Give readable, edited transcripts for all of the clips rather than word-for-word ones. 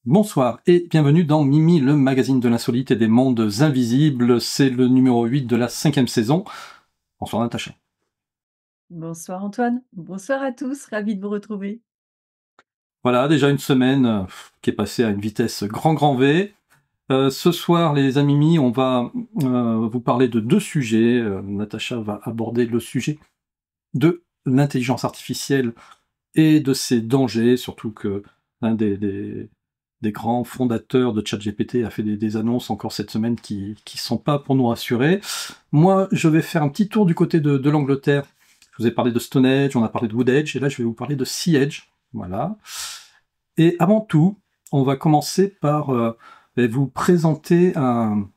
Bonsoir et bienvenue dans Mimi, le magazine de l'insolite et des mondes invisibles. C'est le numéro 8 de la 5e saison. Bonsoir Natacha. Bonsoir Antoine, bonsoir à tous, ravi de vous retrouver. Voilà, déjà une semaine qui est passée à une vitesse grand V. Ce soir, les amis Mimi, on va vous parler de deux sujets. Natacha va aborder le sujet de l'intelligence artificielle et de ses dangers, surtout que l'un des grands fondateurs de ChatGPT a fait des annonces encore cette semaine qui sont pas pour nous rassurer. Moi, je vais faire un petit tour du côté de l'Angleterre. Je vous ai parlé de Stone Age, on a parlé de Wood Age, et là je vais vous parler de Sea Age. Voilà. Et avant tout, on va commencer par vous présenter un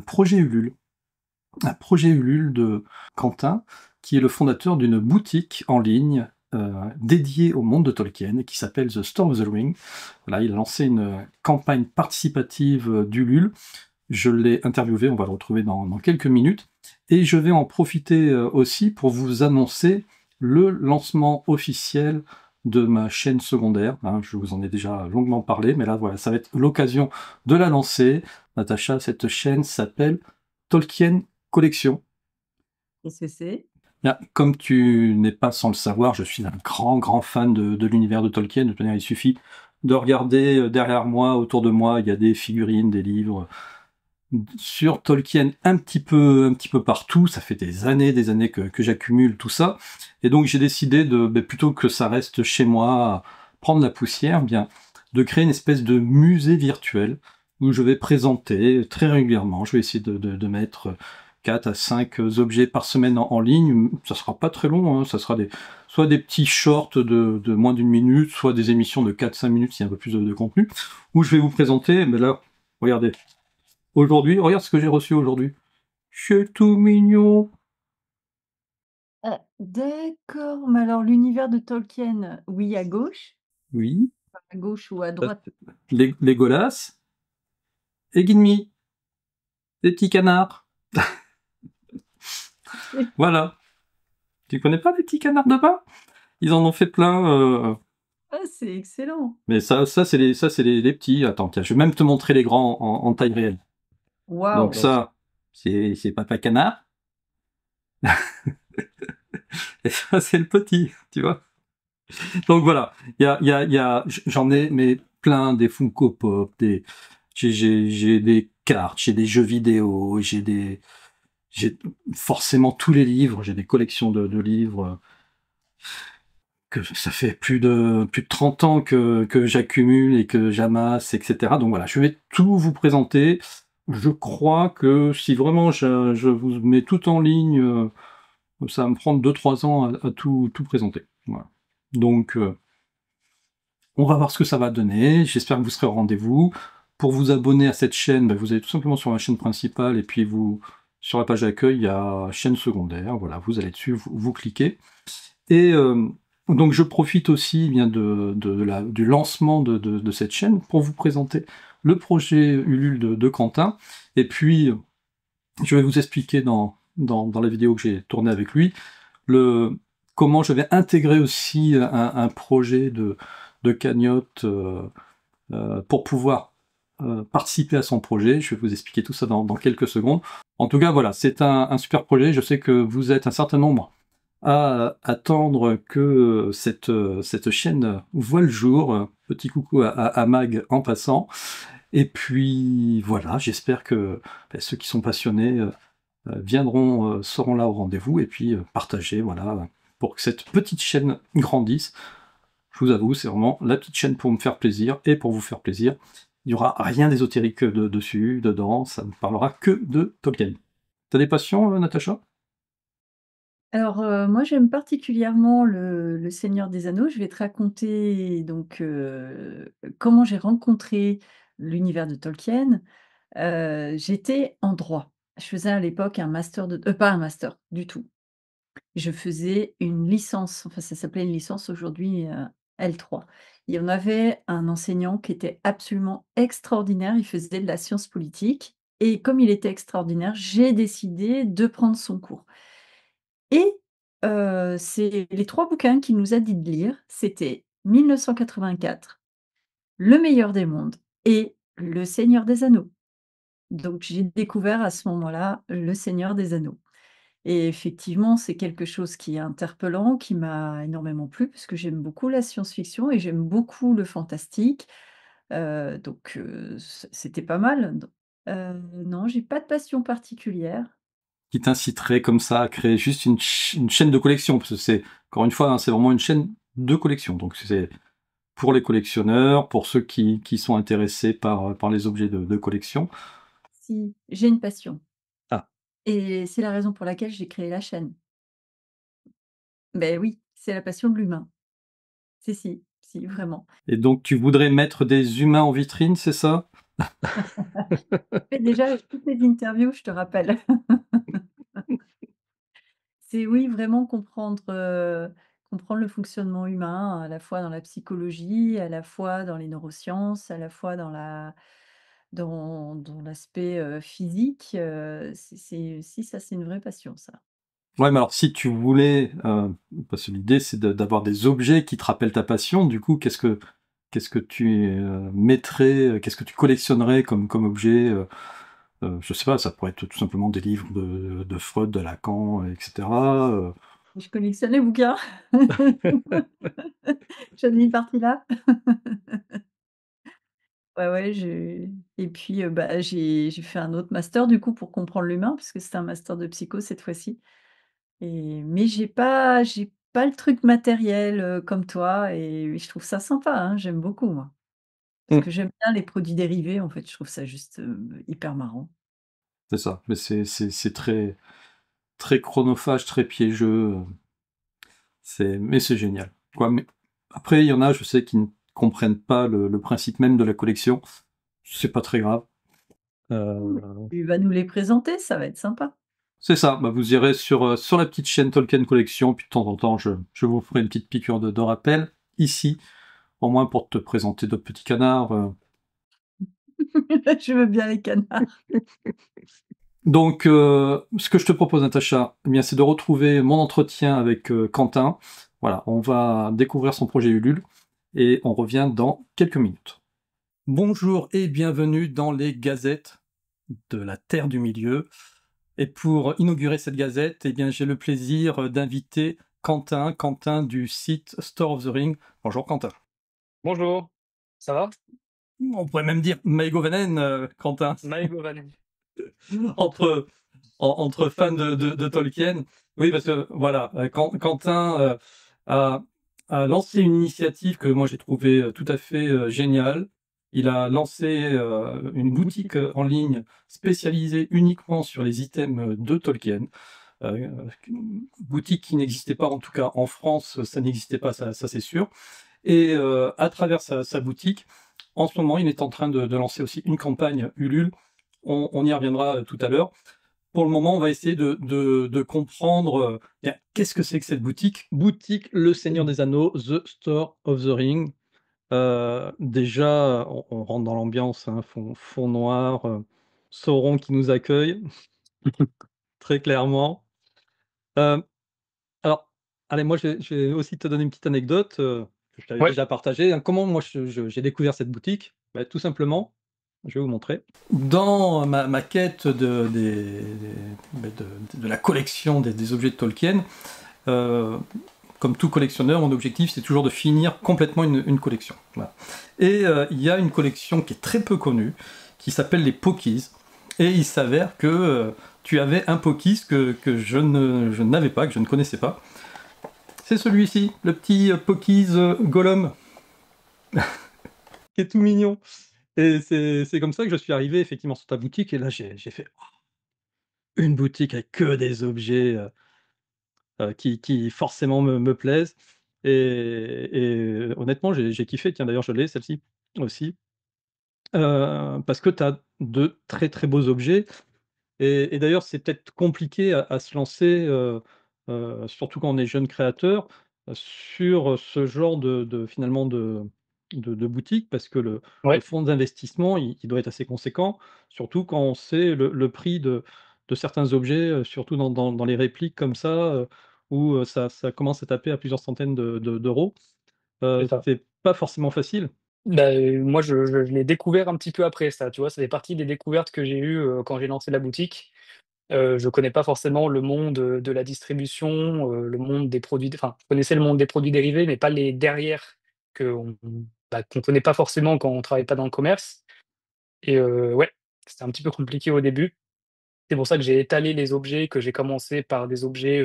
projet Ulule. Un projet Ulule de Quentin, qui est le fondateur d'une boutique en ligne dédiée au monde de Tolkien, qui s'appelle The Store of the Ring. Voilà, il a lancé une campagne participative d'Ulule. Je l'ai interviewé, on va le retrouver dans quelques minutes. Et je vais en profiter aussi pour vous annoncer le lancement officiel de ma chaîne secondaire. Hein, je vous en ai déjà longuement parlé, mais là, voilà, ça va être l'occasion de la lancer. Natacha, cette chaîne s'appelle Tolkien Collection. Qu'est-ce que c'est? Bien, comme tu n'es pas sans le savoir, je suis un grand fan de l'univers de Tolkien. De toute manière, il suffit de regarder derrière moi, autour de moi, il y a des figurines, des livres sur Tolkien un petit peu partout. Ça fait des années que j'accumule tout ça. Et donc j'ai décidé plutôt que ça reste chez moi, à prendre la poussière, bien, de créer une espèce de musée virtuel où je vais présenter très régulièrement. Je vais essayer de mettre 4 à 5 objets par semaine en ligne. Ça sera pas très long, hein. Ça sera soit des petits shorts de moins d'une minute, soit des émissions de 4-5 minutes s'il y a un peu plus de contenu, où je vais vous présenter, mais là, regardez, aujourd'hui, regarde ce que j'ai reçu aujourd'hui. C'est tout mignon. D'accord, mais alors l'univers de Tolkien, oui Oui. à gauche ou à droite? Legolas et Gimli, des petits canards. Voilà. Tu connais pas les petits canards de bain? Ils en ont fait plein. Ah, c'est excellent. Mais ça c'est les petits. Attends, tiens, je vais même te montrer les grands en taille réelle. Donc Waouh. ça, c'est Papa Canard. Et ça, c'est le petit, tu vois. Donc voilà, j'en ai mais plein, des Funko Pop, j'ai des cartes, j'ai des jeux vidéo, j'ai forcément tous les livres, j'ai des collections de livres que ça fait plus de 30 ans que j'accumule et que j'amasse, etc. Donc voilà, je vais tout vous présenter. Je crois que si vraiment je vous mets tout en ligne, ça va me prendre 2-3 ans à tout présenter. Voilà. Donc on va voir ce que ça va donner. J'espère que vous serez au rendez-vous. Pour vous abonner à cette chaîne, vous allez tout simplement sur la chaîne principale et puis sur la page d'accueil, il y a chaîne secondaire. Voilà, vous allez dessus, vous cliquez. Et donc je profite aussi bien du lancement de cette chaîne pour vous présenter le projet Ulule de Quentin. Et puis je vais vous expliquer dans la vidéo que j'ai tournée avec lui comment je vais intégrer aussi un projet de cagnotte pour pouvoir participer à son projet. Je vais vous expliquer tout ça dans quelques secondes. En tout cas, voilà, c'est un super projet. Je sais que vous êtes un certain nombre à attendre que cette chaîne voit le jour. Petit coucou à Mag en passant. Et puis voilà, j'espère que ceux qui sont passionnés viendront, seront là au rendez-vous et puis partager, voilà, pour que cette petite chaîne grandisse. Je vous avoue, c'est vraiment la petite chaîne pour me faire plaisir et pour vous faire plaisir. Il n'y aura rien d'ésotérique dessus, dedans, ça ne parlera que de Tolkien. T'as des passions, Natacha? Alors, moi j'aime particulièrement le Seigneur des Anneaux. Je vais te raconter donc, comment j'ai rencontré l'univers de Tolkien. J'étais en droit. Je faisais à l'époque un master pas un master du tout. Je faisais une licence, enfin ça s'appelait une licence aujourd'hui, L3. Il y en avait un enseignant qui était absolument extraordinaire, il faisait de la science politique et comme il était extraordinaire, j'ai décidé de prendre son cours et c'est les 3 bouquins qu'il nous a dit de lire, c'était 1984, Le meilleur des mondes et Le Seigneur des Anneaux. Donc j'ai découvert à ce moment-là Le Seigneur des Anneaux et effectivement, c'est quelque chose qui est interpellant, qui m'a énormément plu parce que j'aime beaucoup la science-fiction et j'aime beaucoup le fantastique, c'était pas mal. Non, j'ai pas de passion particulière. Qui t'inciterait comme ça à créer juste une chaîne de collection, parce que c'est, encore une fois, hein, c'est vraiment une chaîne de collection. Donc c'est pour les collectionneurs, pour ceux qui sont intéressés par les objets de collection. Si, j'ai une passion Ah. et c'est la raison pour laquelle j'ai créé la chaîne. Ben oui, c'est la passion de l'humain. Si, vraiment. Et donc tu voudrais mettre des humains en vitrine, c'est ça? Et déjà toutes les interviews, je te rappelle. C'est oui, vraiment comprendre le fonctionnement humain, à la fois dans la psychologie, à la fois dans les neurosciences, à la fois dans l'aspect, physique, c'est si ça, c'est une vraie passion ça. Ouais, mais alors si tu voulais, parce que l'idée c'est d'avoir des objets qui te rappellent ta passion, du coup, qu'est-ce que tu mettrais, qu'est-ce que tu collectionnerais comme objet je sais pas, ça pourrait être tout simplement des livres de Freud, de Lacan, etc. Je collectionne les bouquins. J'en ai une partie là. Ouais, ouais, j'ai et puis, bah, j'ai fait un autre master du coup pour comprendre l'humain, parce que c'était un master de psycho cette fois-ci mais j'ai pas le truc matériel, comme toi et je trouve ça sympa, hein, j'aime beaucoup moi. Parce Mm. que j'aime bien les produits dérivés en fait, je trouve ça juste, hyper marrant. C'est ça, mais c'est très, très chronophage, très piégeux. Mais c'est génial. Quoi, mais après, il y en a, je sais, qui ne comprennent pas le principe même de la collection. C'est pas très grave. Cool. Euh, Tu vas nous les présenter, ça va être sympa. c'est ça. Bah, vous irez sur la petite chaîne Tolkien Collection, puis de temps en temps, je vous ferai une petite piqûre de rappel ici, au moins pour te présenter d'autres petits canards. Je veux bien les canards. Donc, ce que je te propose, Natacha, eh bien, c'est de retrouver mon entretien avec Quentin. Voilà, on va découvrir son projet Ulule et on revient dans quelques minutes. Bonjour et bienvenue dans les gazettes de la Terre du Milieu. Et pour inaugurer cette gazette, eh bien, j'ai le plaisir d'inviter Quentin du site Store of the Ring. Bonjour Quentin. Bonjour, ça va? On pourrait même dire Maïgovenen, Quentin. Maïgovan. entre, entre fans de Tolkien. Oui, parce que voilà, Quentin a, a lancé une initiative que moi j'ai trouvée tout à fait géniale. Il a lancé une boutique en ligne spécialisée uniquement sur les items de Tolkien. Euh, Boutique qui n'existait pas, en tout cas en France, ça n'existait pas, ça c'est sûr. Et à travers sa boutique, en ce moment, il est en train de lancer aussi une campagne Ulule. On y reviendra tout à l'heure. Pour le moment, on va essayer de comprendre bien, qu'est-ce que c'est que cette boutique. Boutique Le Seigneur des Anneaux, The Store of the Ring. Déjà, on rentre dans l'ambiance, hein, fond noir, Sauron qui nous accueille, très clairement. Euh, alors, allez, moi, je vais aussi te donner une petite anecdote que je t'avais Ouais, déjà partagée, hein. Comment moi j'ai découvert cette boutique? Bah, tout simplement, je vais vous montrer. Dans ma quête bah, de la collection des objets de Tolkien, euh, comme tout collectionneur, mon objectif c'est toujours de finir complètement une collection. Voilà. Et il y a une collection qui est très peu connue, qui s'appelle les Pokies. Et il s'avère que tu avais un Pokies que je n'avais pas, que je ne connaissais pas. C'est celui-ci, le petit Pokies Gollum, qui est tout mignon. Et c'est comme ça que je suis arrivé effectivement sur ta boutique, et là j'ai fait une boutique avec que des objets qui forcément me plaisent. Et honnêtement, j'ai kiffé. Tiens, d'ailleurs, je l'ai, celle-ci aussi. Parce que tu as de très très beaux objets. Et d'ailleurs, c'est peut-être compliqué à se lancer, surtout quand on est jeune créateur, sur ce genre finalement de boutique, parce que le ouais, fonds d'investissement, il doit être assez conséquent, surtout quand on sait le prix de certains objets, surtout dans les répliques comme ça, où ça commence à taper à plusieurs centaines d'euros. c'est ça. C'est pas forcément facile. Bah, moi je l'ai découvert un petit peu après ça, tu vois? Ça fait partie des découvertes que j'ai eues, quand j'ai lancé la boutique. Je connais pas forcément le monde, de la distribution, le monde des produits enfin, je connaissais le monde des produits dérivés, mais pas les derrière qu'on qu'on connaît pas forcément quand on travaille pas dans le commerce et ouais, c'était un petit peu compliqué au début. C'est pour ça que j'ai étalé les objets, que j'ai commencé par des objets,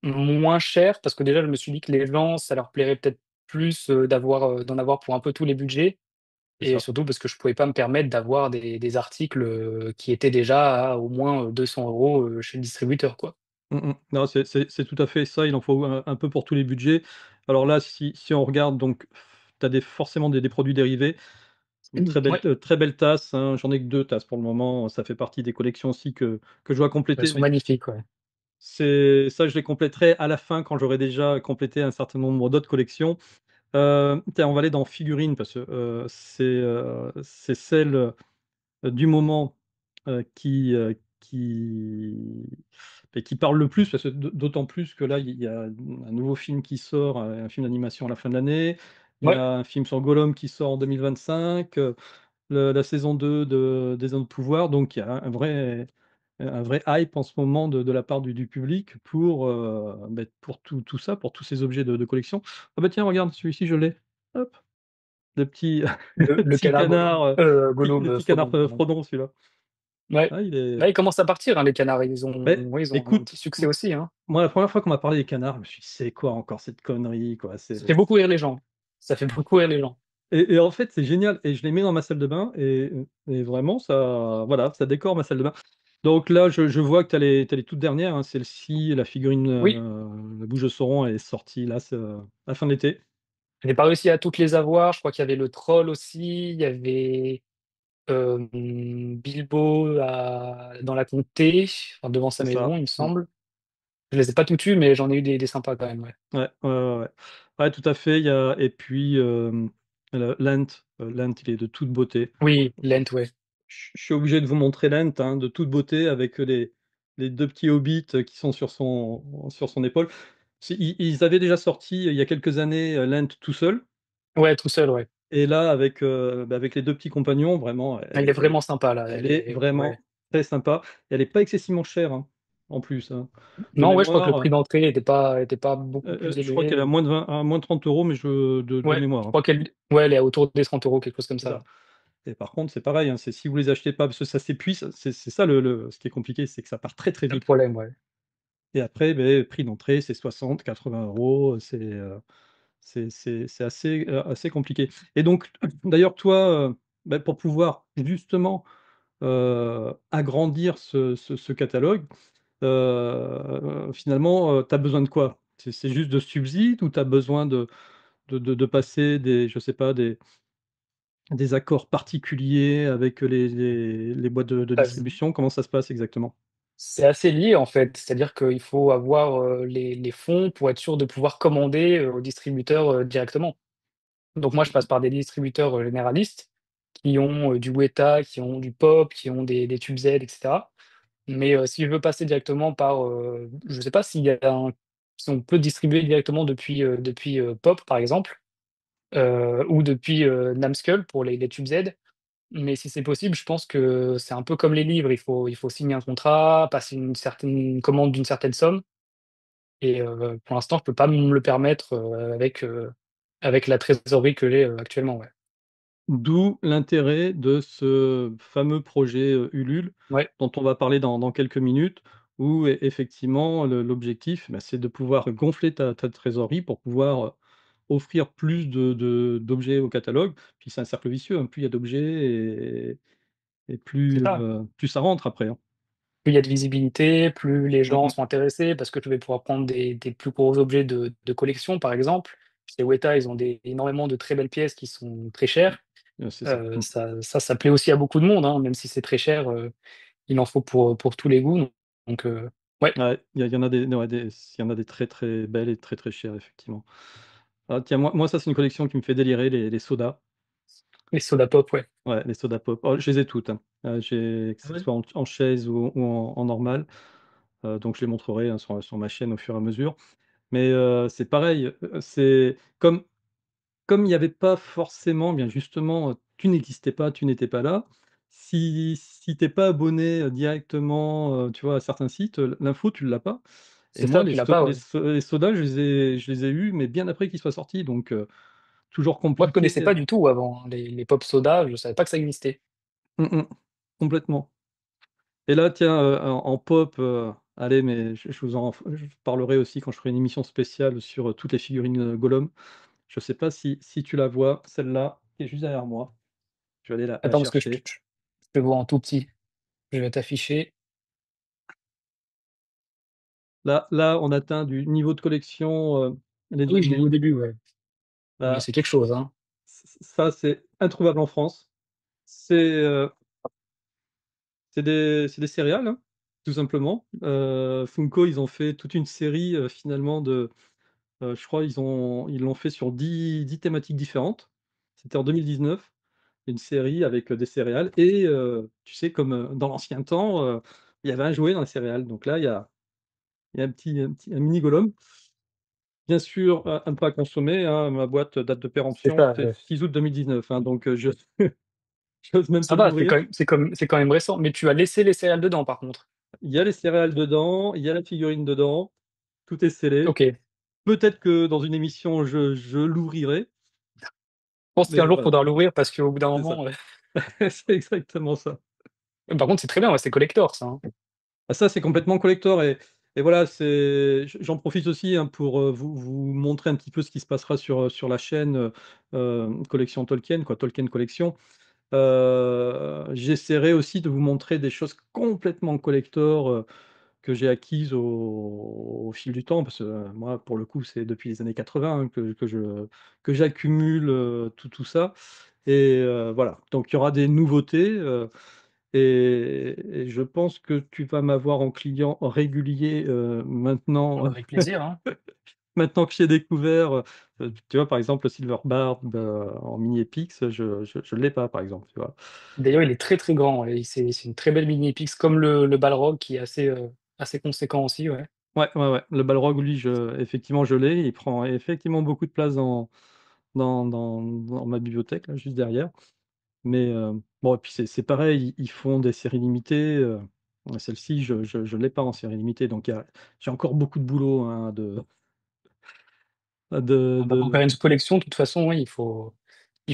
moins chers parce que déjà je me suis dit que les gens, ça leur plairait peut-être plus, d'en avoir pour un peu tous les budgets C'est et ça. surtout parce que je pouvais pas me permettre d'avoir des articles, qui étaient déjà à au moins, 200 € chez le distributeur, quoi. Non, c'est tout à fait ça, il en faut un peu pour tous les budgets. Alors là, si on regarde donc, tu as forcément des produits dérivés. Une Ouais, très belle tasse, hein, j'en ai que 2 tasses pour le moment, ça fait partie des collections aussi que je dois elles compléter, sont mais magnifiques, ouais. c'est ça, je les compléterai à la fin quand j'aurai déjà complété un certain nombre d'autres collections. Tiens, on va aller dans figurines parce que, c'est celle, du moment, qui parle le plus parce que d'autant plus que là, il y a un nouveau film qui sort, un film d'animation à la fin de l'année. Il y Ouais, a un film sur Gollum qui sort en 2025, la saison 2 des Anneaux de pouvoir, donc il y a un vrai hype en ce moment de la part du public pour tout ça, pour tous ces objets de collection. Ah bah tiens, regarde, celui-ci je l'ai. Hop, le petit le le petit canard Gollum, canard, Gollum, le petit canard, Frodon, pardon. Frodon celui-là. Ouais. Ah il est Là, ils commencent à partir, hein, les canards. Ils ont beh, ouais, ils ont un écoute, petit succès aussi, hein. moi la première fois qu'on m'a parlé des canards, je me suis dit: «C'est quoi encore cette connerie quoi?» Ça fait beaucoup rire les gens. Ça fait beaucoup rire les gens. Et en fait, c'est génial et je les mets dans ma salle de bain et vraiment ça voilà, ça décore ma salle de bain. Donc là, je vois que tu as les toutes dernières, hein, celle-ci, la figurine, Oui, la bouche de Sauron, elle est sortie là, à la fin de l'été. je n'ai pas réussi à toutes les avoir. Je crois qu'il y avait le troll aussi, il y avait, Bilbo dans la comté, enfin devant sa C'est ça. maison, il me Mmh. semble. Je les ai pas toutes eues, mais j'en ai eu des sympas quand même, ouais. Ouais, ouais, ouais, ouais. Ouais, tout à fait, il y a et puis, le Lent, Lent, il est de toute beauté. Oui, Lent, ouais. Je suis obligé de vous montrer Lent, hein, de toute beauté avec, les 2 petits hobbits, qui sont sur son épaule. Ils avaient déjà sorti, il y a quelques années, Lent tout seul. Ouais, tout seul, ouais. Et là, avec les 2 petits compagnons, vraiment, Ah, il est vraiment sympa là, elle elle est est ouais. vraiment très sympa. Et elle est pas excessivement chère, hein, en plus, hein. De Non, ouais, je crois que le mémoire, prix d'entrée était pas beaucoup plus je crois qu'elle est élevé. à moins de 30 €, mais de Ouais, mémoire, je hein. crois elle est autour des 30 € quelque chose comme C'est ça, ça. ouais. Et par contre, c'est pareil, hein, c'est si vous les achetez pas parce que ça s'épuise, c'est ça ce qui est compliqué, c'est que ça part très, très Le vite. problème, ouais. Et après, beh, prix d'entrée, c'est 60-80 €, c'est assez compliqué. Et donc, d'ailleurs, toi, pour pouvoir justement agrandir ce catalogue, finalement, tu as besoin de quoi? C'est juste de subsides ou tu as besoin de passer je sais pas, des accords particuliers avec les boîtes de Bah, z distribution? Comment ça se passe exactement? c'est assez lié en fait, c'est-à-dire qu'il faut avoir, les fonds pour être sûr de pouvoir commander, aux distributeurs, directement. Donc moi, je passe par des distributeurs, généralistes qui ont, du Weta, qui ont du Pop, qui ont des Tube Z et cetera. Mais, si je veux passer directement par, je sais pas si on peut distribuer directement depuis, Pop par exemple, ou depuis, Namskull pour les Tube Z. Mais si c'est possible, je pense que c'est un peu comme les livres, il faut signer un contrat, passer une certaine commande d'une certaine somme et pour l'instant, je peux pas me le permettre, avec la trésorerie que j'ai, actuellement, ouais. D'où l'intérêt de ce fameux projet, Ulule, Ouais, dont on va parler dans quelques minutes, où effectivement l'objectif, c'est de pouvoir gonfler ta trésorerie pour pouvoir, offrir plus d'objets au catalogue. Puis c'est un cercle vicieux, hein, plus il y a d'objets et c'est plus, ça. plus ça rentre après, hein. Plus il y a de visibilité, plus les Mmh gens mh. sont intéressés parce que je vais pouvoir prendre des plus gros objets de collection, par exemple. Chez Weta, ils ont énormément de très belles pièces qui sont très chères. C'est ça. Mmh. Ça plaît aussi à beaucoup de monde, hein, même si c'est très cher, il en faut pour tous les goûts, donc ouais, Ouais, il y en a des ouais, il y en a des très, très belles et très, très chères effectivement. Ah tiens, moi ça c'est une collection qui me fait délirer, les sodas. les soda pop, ouais. Ouais, les soda pop. Oh, je les ai toutes, hein. J'ai que Ah ce ouais? soit en chaise ou en normal, donc je les montrerai, hein, sur ma chaîne au fur et à mesure. Mais c'est pareil, c'est comme comme il y avait pas forcément, bien justement, tu n'existais pas, tu n'étais pas là. Si tu pas abonné, directement, tu vois, à certains sites, l'info tu l'as pas. Et C'est moi ça, tu l'as pas, ouais. les sodas, je les ai eus, mais bien après qu'ils soient sortis, donc toujours Moi, je compliqué. connaissais pas du tout avant, hein, les pop soda, je savais pas que ça existait. Mmh mh. Complètement. Et là, tiens, en pop, allez, mais je parlerai aussi quand je ferai une émission spéciale sur, toutes les figurines, Gollum. Je sais pas si tu la vois, celle-là, qui est juste derrière moi. Je vais aller la Attends, parce que je chercher. je te vois en tout petit. Je vais t'afficher. Là, on atteint du niveau de collection, Ah oui, je l'ai eu au Legendary. début, ouais. Mais Là, c'est quelque chose, hein. ça, c'est introuvable en France. C'est, c'est des céréales, hein, tout simplement. Funko, ils ont fait toute une série, finalement de, je crois ils l'ont fait sur 10 thématiques différentes. C'était en 2019, une série avec, des céréales et tu sais comme, dans l'ancien temps, il y avait un jouet dans les céréales. Donc là, il y a un mini Gollum. Bien sûr, à ne pas consommer, hein, ma boîte date de C'est péremption, ça, c'est 6 août 2019, hein, donc je j'ose même ça pas va, l'ouvrir. c'est quand même récent. Mais tu as laissé les céréales dedans, par contre? Il y a les céréales dedans, il y a la figurine dedans, tout est scellé. OK. Peut-être que dans une émission, je l'ouvrirai, Je pense qu'un mais jour, voilà, faudra l'ouvrir parce qu'au bout d'un c'est ça. moment, C'est exactement ça. par contre, c'est très bien, ouais, c'est collector ça, hein. Ah ça, c'est complètement collector et voilà, j'en profite aussi, hein, pour, vous montrer un petit peu ce qui se passera sur la chaîne, Collection Tolkien, quoi, Tolkien Collection. J'essaierai aussi de vous montrer des choses complètement collector, que j'ai acquises au fil du temps parce que, moi, pour le coup, c'est depuis les années 80, hein, que j'accumule, tout ça et voilà. Donc il y aura des nouveautés, et je pense que tu vas m'avoir en client régulier, Bah, maintenant, avec plaisir, hein. maintenant que j'ai découvert, tu vois, par exemple, le Silver Barb, en mini Epix, je l'ai pas, par exemple, tu vois? D'ailleurs, il est très, très grand et c'est une très belle mini Epix comme le Balrog qui est assez conséquent aussi, ouais. Ouais, ouais, ouais, le Balrog, lui, effectivement, je l'ai. Il prend effectivement beaucoup de place dans ma bibliothèque, là, juste derrière. Mais bon et puis c'est pareil, ils font des séries limitées, celle-ci, je l'ai pas en série limitée, donc j'ai encore beaucoup de boulot, hein, Ah bah, pour faire de une collection, de toute façon, oui, il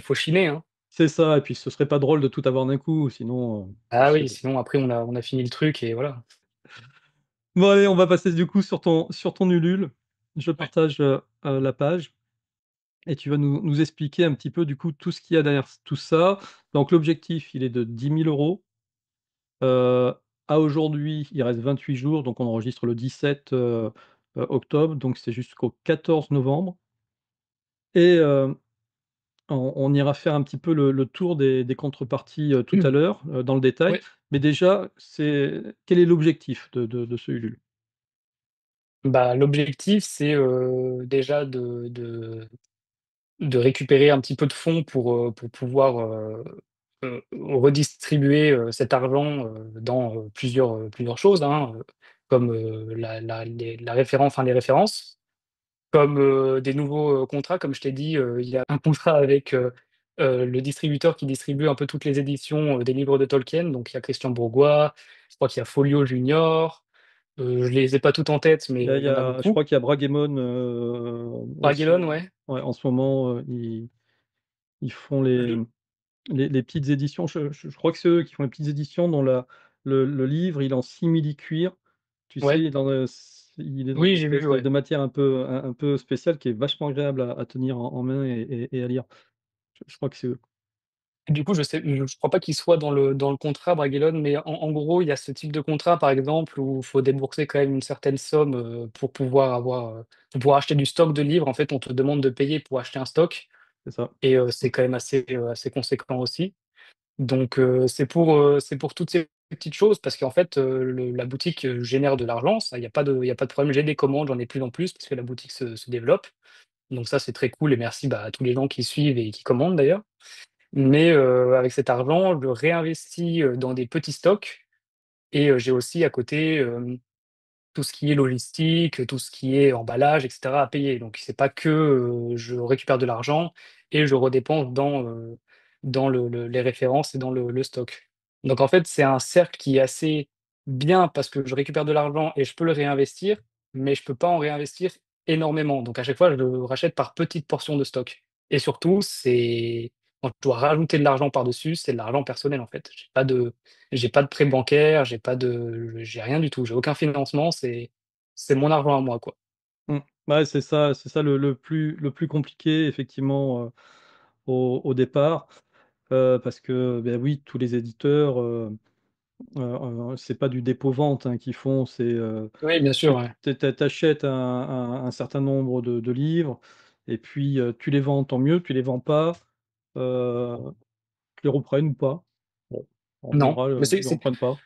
faut chiner, hein. c'est ça et puis ce serait pas drôle de tout avoir d'un coup, sinon, Ah c'est oui, sinon après on a fini le truc et voilà. bon allez, on va passer du coup sur ton Ulule. Je Ouais. partage, la page. Et tu vas nous expliquer un petit peu, du coup, tout ce qu'il y a derrière tout ça. Donc l'objectif, il est de 10 000 €. Heu, à aujourd'hui, il reste 28 jours, donc on enregistre le 17, octobre, donc c'est jusqu'au 14 novembre et on ira faire un petit peu le tour des contreparties, tout à l'heure, dans le détail. Ouais. Mais déjà, quel est l'objectif de ce Ulule? Bah, l'objectif, c'est, déjà de récupérer un petit peu de fonds pour pouvoir, redistribuer, cet argent, dans, plusieurs choses, hein, comme, la référence enfin les références, comme, des nouveaux, contrats. Comme je t'ai dit, il y a un contrat avec, le distributeur qui distribue un peu toutes les éditions, des livres de Tolkien. Donc il y a Christian Bourgois, je crois qu'il y a Folio Junior, je les ai pas toutes en tête, mais, il Il y y en a a je beaucoup. crois qu'il y a Braguémon, aussi. Bragelonne, ouais. Ouais, en ce moment, ils font Le les petites éditions. Je crois que c'est eux qui font les petites éditions dont le livre, il est en simili-cuir. Tu sais, ouais, il est dans une oui, j'ai vu, espèce ouais. de matière un peu spéciale qui est vachement agréable à tenir en main et à lire. Je crois que c'est eux. Du coup, je crois pas qu'il soit dans le contrat Bragelonne, mais en gros, il y a ce type de contrat, par exemple, où il faut débourser quand même une certaine somme, pour pouvoir acheter du stock de livres. En fait, on te demande de payer pour acheter un stock C'est ça. et c'est quand même assez conséquent aussi. Donc c'est pour toutes ces petites choses parce qu'en fait, la boutique, génère de l'argent, ça, il y a pas de problème. J'ai des commandes, j'en ai plus en plus parce que la boutique se développe. Donc ça, c'est très cool et merci, bah, à tous les gens qui suivent et qui commandent d'ailleurs. Mais avec cet argent, je le réinvestis, dans des petits stocks et j'ai aussi à côté, tout ce qui est logistique, tout ce qui est emballage et cetera à payer. Donc c'est pas que, je récupère de l'argent et je redépense dans les références et dans le stock. Donc en fait, c'est un cercle qui est assez bien parce que je récupère de l'argent et je peux le réinvestir, mais je peux pas en réinvestir énormément. Donc à chaque fois, je le rachète par petites portions de stock et surtout, c'est quand je dois rajouter de l'argent par-dessus, c'est de l'argent personnel, en fait. J'ai pas de prêt bancaire, j'ai rien du tout, j'ai aucun financement, c'est mon argent à moi, quoi. Mmh. Ouais, c'est ça le plus compliqué effectivement, au départ, parce que, beh, oui, tous les éditeurs, c'est pas du dépôt-vente, hein, qu'ils font, c'est, Oui, bien sûr, tu ouais. achètes un certain nombre de livres et puis, tu les vends, tant mieux, tu les vends pas, heu, qu'ils les reprennent ou pas. Bon, en Non, général, mais c'est ils c'est reprennent pas.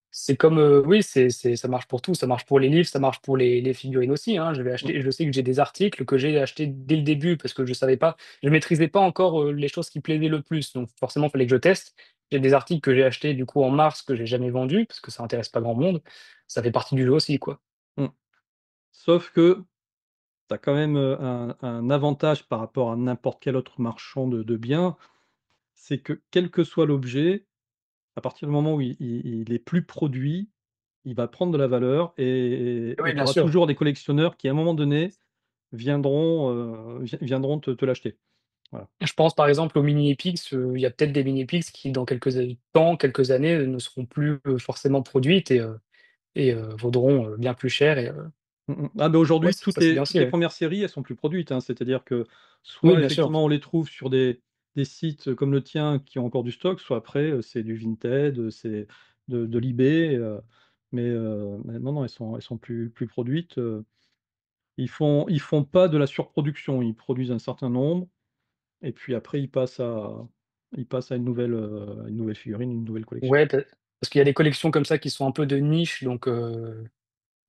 c'est comme, oui, ça marche pour tout, ça marche pour les livres, ça marche pour les figurines aussi, hein. Mmh, Je sais que j'ai des articles que j'ai achetés dès le début parce que je maîtrisais pas encore, les choses qui plaisaient le plus, donc forcément, il fallait que je teste. J'ai des articles que j'ai achetés du coup en mars que j'ai jamais vendus parce que ça intéresse pas grand monde. Ça fait partie du jeu aussi, quoi. mmh. Sauf que tu as quand même, un avantage par rapport à n'importe quel autre marchand de biens, c'est que quel que soit l'objet, à partir du moment où il est plus produit, il va prendre de la valeur Oui, et tu bien auras sûr. toujours des collectionneurs qui, à un moment donné, viendront te l'acheter. Voilà. Je pense par exemple aux mini Epix, il y a peut-être des mini Epix qui dans quelques années, ne seront plus, forcément produites et vaudront, bien plus cher Mmh mh. Ah, mais ouais, aujourd'hui, ça c'est bien toutes aussi, les ouais. premières séries, elles sont plus produites, hein. C'est-à-dire que Oui, soit bien sûr. effectivement on les trouve sur des sites comme le tien qui ont encore du stock, soit après, c'est du Vinted, c'est de l'eBay, mais non, non, elles sont plus produites, ils font pas de la surproduction. Ils produisent un certain nombre et puis après ils passent à une nouvelle figurine, une nouvelle collection. Ouais, parce qu'il y a des collections comme ça qui sont un peu de niche donc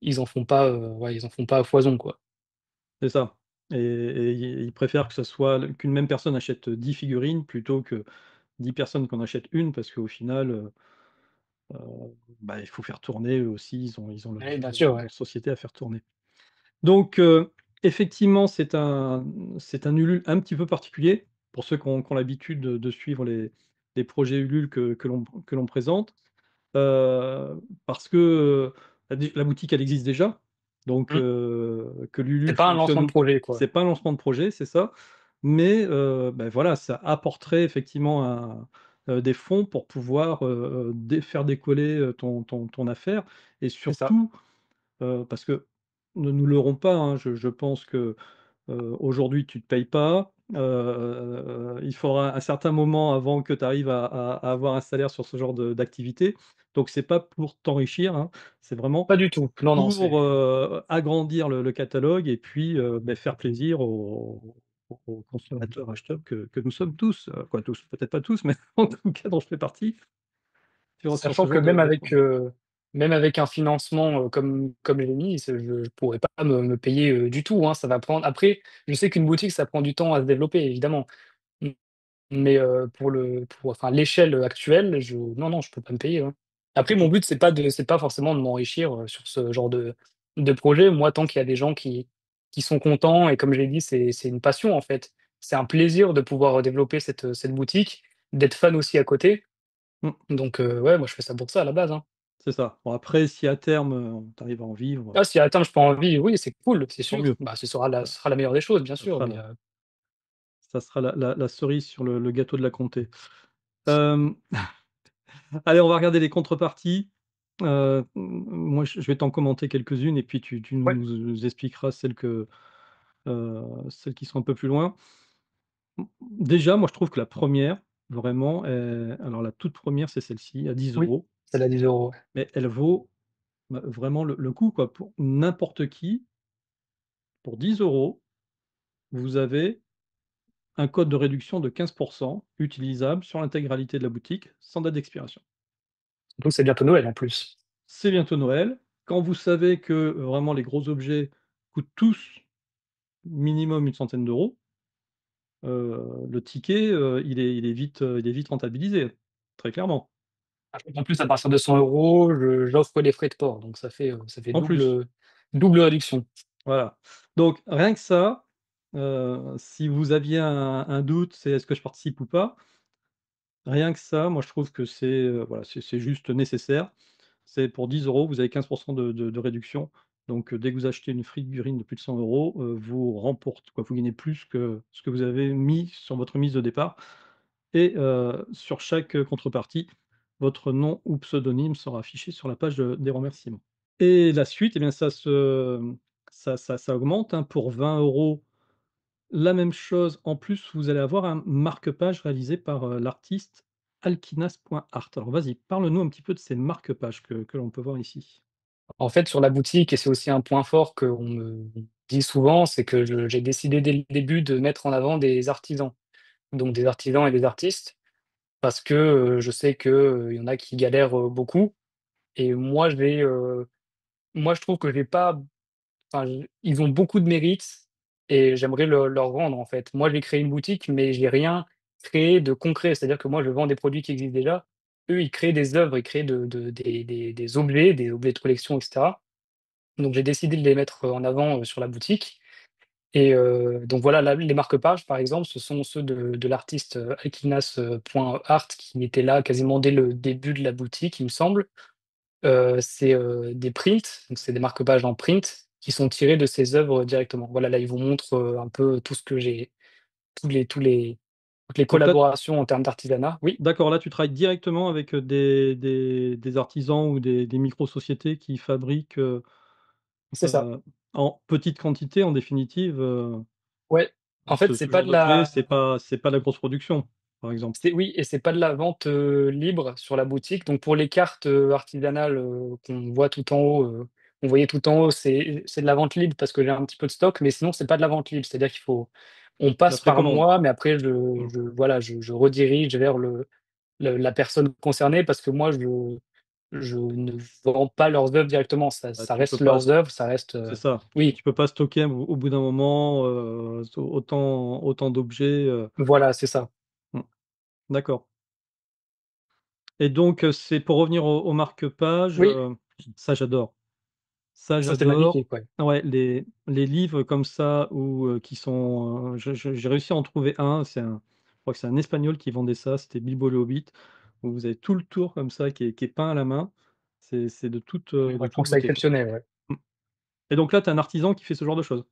ils en font pas à foison, quoi. C'est ça et ils préfèrent que ça soit qu'une même personne achète 10 figurines plutôt que 10 personnes qui en achètent une parce qu'au final, bah, il faut faire tourner eux aussi, ils ont Oui, bien sûr, leur ouais. société à faire tourner. Donc effectivement, c'est un Ulule un petit peu particulier pour ceux qui ont l'habitude de suivre les projets Ulule que l'on présente. Parce que, la boutique, elle existe déjà, donc Mmh. que C'est l'Ulule pas un fonctionne lancement de ou projet, quoi. c'est pas un lancement de projet, c'est ça, mais bah, voilà, ça apporterait effectivement des fonds pour pouvoir, faire décoller, ton affaire et C'est ça. surtout, parce que ne nous leurrons pas, hein, je pense que aujourd'hui, tu ne te payes pas, il faudra un certain moment avant que tu arrives à avoir un salaire sur ce genre d'activité. Donc c'est pas pour t'enrichir, hein, c'est vraiment Pas du tout. Non, non, pour, c'est agrandir le catalogue et puis, beh, faire plaisir aux consommateurs acheteurs que nous sommes tous, quoi tous, peut-être pas tous, mais en tout cas dont je fais partie sur ce sachant que genre de projet. même avec un financement, comme j'ai mis, je pourrais pas me payer, du tout, hein. Ça va prendre après, je sais qu'une boutique, ça prend du temps à se développer, évidemment. Mmh, mais pour enfin l'échelle actuelle, je non, non, je peux pas me payer, hein. Après mon Mmh, but, c'est pas forcément de m'enrichir, sur ce genre de projet. Moi, tant qu'il y a des gens qui sont contents et comme je l'ai dit, c'est une passion, en fait. C'est un plaisir de pouvoir, développer cette boutique, d'être fan aussi à côté. mmh, Donc ouais, moi je fais ça pour ça à la base, hein. c'est ça. Bon après si à terme, tu arrives à en vivre, Ah si à terme je peux en vivre, oui, c'est cool, c'est tant sûr. mieux. Bah, Ça ce sera la meilleure des choses, bien ça sûr, sera mais la Ça sera la cerise sur le gâteau de la comté. Hem, allez, on va regarder les contreparties. Moi, je vais t'en commenter quelques-unes et puis tu ouais, nous expliqueras celles qui sont un peu plus loin. Déjà, moi, je trouve que la première, vraiment, alors la toute première, c'est celle-ci à 10 oui, €, celle à 10 €, ouais. mais elle vaut, bah, vraiment le coup, quoi. Pour n'importe qui, pour 10 €, vous avez un code de réduction de 15 utilisable sur l'intégralité de la boutique, sans date d'expiration. Surtout que c'est bientôt Noël en plus. C'est bientôt Noël. Quand vous savez que vraiment les gros objets coûtent tous minimum une centaine d'euros, le ticket, il est vite rentabilisé, très clairement. En plus, à partir de 100 €, j'offre les frais de port, donc ça fait En plus. double réduction. Voilà. Donc rien que ça, si vous aviez un doute, c'est: «Est-ce que je participe ou pas?» Rien que ça, moi je trouve que c'est, voilà, c'est juste nécessaire. C'est pour 10 euros, vous avez 15 de réduction. Donc, dès que vous achetez une figurine de plus de 100 euros, vous remporte quoi, vous gagnez plus que ce que vous avez mis sur votre mise de départ et sur chaque, contrepartie, votre nom ou pseudonyme sera affiché sur la page, des remerciements. Et la suite, eh bien ça augmente, hein, pour 20 euros. La même chose, en plus, vous allez avoir un marque-page réalisé par, l'artiste alkinas.art. Alors vas-y, parle-nous un petit peu de ces marque-pages que l'on peut voir ici. En fait, sur la boutique, et c'est aussi un point fort qu'on me dit souvent, c'est que j'ai décidé dès le début de mettre en avant des artisans, donc des artisans et des artistes, parce que, je sais que, il y en a qui galèrent, beaucoup, et moi je trouve que j'ai pas, enfin, ils ont beaucoup de mérite et j'aimerais leur rendre, en fait. Moi, j'ai créé une boutique, mais j'ai rien créé de concret. C'est-à-dire que moi, je vends des produits qui existent déjà. Eux, ils créent des œuvres, ils créent des objets de collection, et cetera. Donc j'ai décidé de les mettre en avant, sur la boutique, et donc voilà, là, les marque-pages, par exemple, ce sont ceux de l'artiste, Akinas, point art, qui était là quasiment dès le début de la boutique, il me semble. C'est, des prints, donc c'est des marque-pages en print qui sont tirés de ses œuvres directement. Voilà, là, il vous montre, un peu tout ce que j'ai, tous les toutes les Donc là collaborations en termes d'artisanat. Oui, d'accord, là tu travailles directement avec, des artisans ou des micro-sociétés qui fabriquent, c'est ça. en petite quantité en définitive, Ouais, en fait, ce genre d'objet, c'est pas la grosse production, par exemple? oui, et c'est pas de la vente, libre sur la boutique. Donc pour les cartes, artisanales, qu'on voit tout en haut, qu'on voyait tout en haut, c'est de la vente libre parce que j'ai un petit peu de stock, mais sinon c'est pas de la vente libre. C'est-à-dire on La passe par précommande? moi, mais après Mmh. voilà, je redirige vers la personne concernée, parce que moi je ne vends pas leurs œuvres directement. Bah, Ça tu peux reste pas leurs œuvres, ça reste, c'est ça, oui, tu peux pas stocker au bout d'un moment, autant d'objets, voilà, c'est ça. mmh, d'accord. Et donc, c'est pour revenir aux marque-pages, Oui, ça j'adore. Ça ça c'est j'adore. magnifique, ouais. Ouais, les livres comme ça ou, qui sont, j'ai réussi à en trouver un, je crois que c'est un Espagnol qui vendait ça, c'était Bilbo le Hobbit, où vous avez tout le tour comme ça qui est peint à la main. C'est Moi de je toute trouve ça beauté, quoi. exceptionnel, ouais. Mmh. Et donc là, tu as un artisan qui fait ce genre de choses?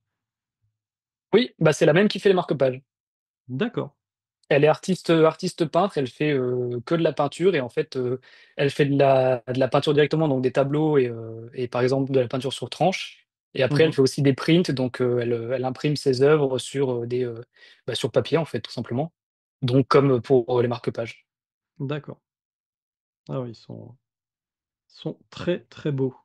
Oui, bah, c'est la même qui fait les marque-pages. D'accord. Elle est artiste peintre, elle fait, que de la peinture, et en fait, elle fait de la peinture directement, donc des tableaux, et par exemple de la peinture sur tranche, et après elle Mmh. fait aussi des prints, donc elle imprime ses œuvres sur, sur papier, en fait, tout simplement. Donc comme pour, les marque-pages. D'accord. Ah oui, ils sont très, très beaux.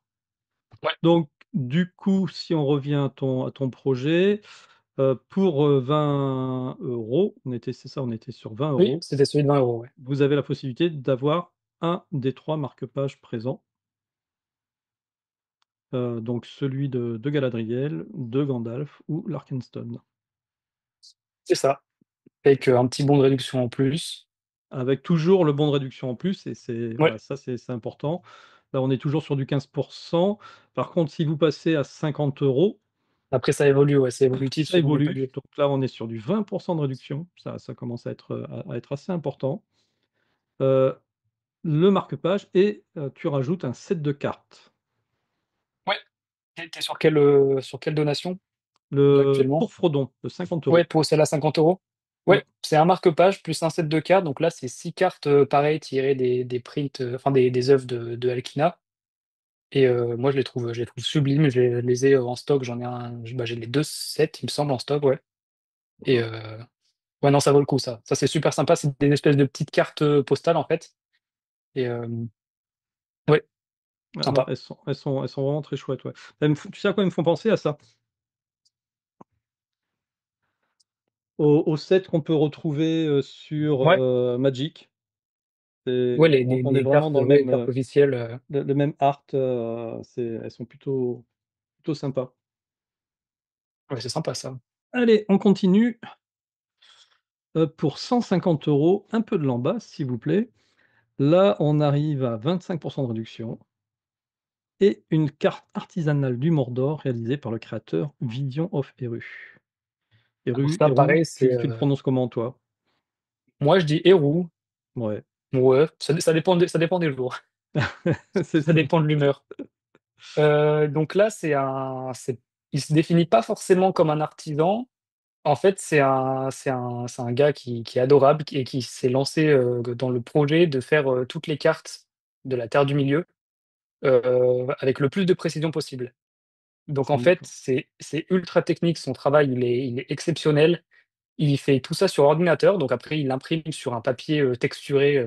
Ouais, Donc du coup, si on revient à ton projet, pour, 20 euros, c'est ça, on était sur 20 oui, euros. c'était celui de 20 €, ouais. Vous avez la possibilité d'avoir un des 3 marque-pages présents, donc celui de Galadriel, de Gandalf ou l'Arkenstone. C'est ça, avec, un petit bon de réduction en plus. Avec toujours le bon de réduction en plus et c'est Ouais, voilà, ça c'est important. Là, on est toujours sur du 15. Par contre, si vous passez à 50 euros, après ça évolue, ouais, c'est évolutif ça selon les évolue. paliers. Donc là, on est sur du 20 de réduction. Ça commence à être, à être assez important. Heu, le marque-page et tu rajoutes un set de cartes. Ouais, tu es sur quelle donation, là, Le actuellement? pour Frodon de 50 Ouais, euros. pour celle à 50 €. Ouais, Ouais, c'est un marque-page plus un set de cartes, donc là, c'est 6 cartes, pareil, tirées des prints, enfin des œuvres de Alkina, et moi je les trouve sublimes. Je les ai, en stock, j'en ai un, j'ai les 2 sets, il me semble, en stock, ouais, et ouais, non, ça vaut le coup, ça. Ça, c'est super sympa, c'est des espèces de petites cartes, postales, en fait, et ouais, ah non, sympa. elles sont vraiment très chouettes, ouais. Tu sais à quoi elles me font penser à ça? Aux sets qu'on peut retrouver, sur, Ouais, Magic. ouais, On est les vraiment cartes, dans ouais, cartes officielles, le même art, elles sont plutôt sympas. ouais, c'est sympa ça. Allez, on continue, pour 150 euros, un peu de lambas, s'il vous plaît. Là, on arrive à 25 de réduction et une carte artisanale du Mordor réalisée par le créateur Vision of Eru. Alors Eru, ça, Eru, pareil, tu le prononces comment toi? moi je dis Héroux. Ouais, Ouais, ça dépend des jours, c'est ça ça. dépend de l'humeur. Donc là, il se définit pas forcément comme un artisan. En fait, c'est un gars qui est adorable et qui s'est lancé, dans le projet de faire, toutes les cartes de la Terre du Milieu, avec le plus de précision possible. Donc en fait, D'accord. c'est ultra technique, son travail, il est exceptionnel. Il fait tout ça sur ordinateur, donc après il l'imprime sur un papier, texturé,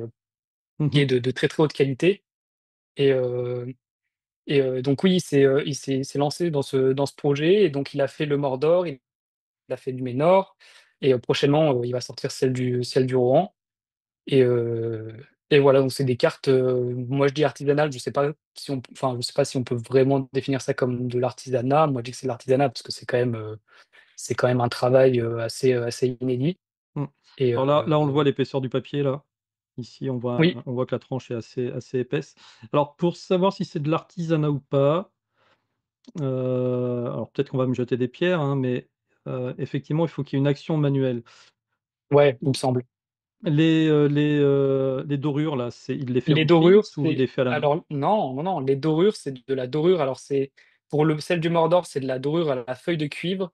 qui Mmh. est de très, très haute qualité et heu donc oui, il s'est lancé dans ce projet et donc il a fait le Mordor, il a fait du Ménor et prochainement, il va sortir celle du Rohan et heu et voilà, donc c'est des cartes, moi je dis artisanales, je sais pas si on peut vraiment définir ça comme de l'artisanat. Moi je dis que c'est de l'artisanat parce que c'est quand même un travail, assez inédit Mmh. et Alors là, on le voit l'épaisseur du papier là. Ici, oui, on voit que la tranche est assez épaisse. Alors pour savoir si c'est de l'artisanat ou pas, alors peut-être qu'on va me jeter des pierres, hein, mais effectivement, il faut qu'il y ait une action manuelle. ouais, il me Ou semble. les dorures là, il les fait au Les print dorures, ou il les fait à la main? alors non, non, non, les dorures, c'est de la dorure. Alors celle du Mordor, c'est de la dorure à la feuille de cuivre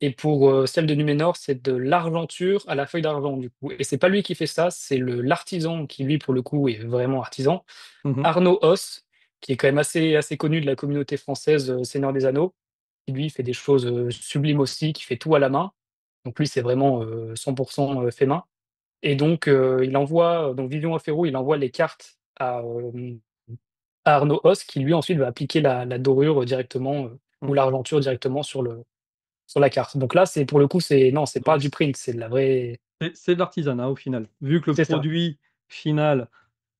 et pour, celle de Numénor, c'est de l'argenture à la feuille d'argent, du coup et c'est pas lui qui fait ça, c'est l'artisan qui, lui, pour le coup, est vraiment artisan. Mmh. Arnaud Os, qui est quand même assez connu de la communauté française, Seigneur des Anneaux, qui lui fait des choses, sublimes aussi, qui fait tout à la main. Donc lui, c'est vraiment, 100 fait main. Et donc, il envoie, donc Vivian Ferro, il envoie les cartes à Arnaud Os qui lui ensuite va appliquer la dorure directement, Mmh. ou l'argenture directement sur la carte. Donc là, c'est pour le coup, non, c'est pas Donc du print, c'est de la vraie. c'est de l'artisanat au final. Vu que le C'est ça, produit final,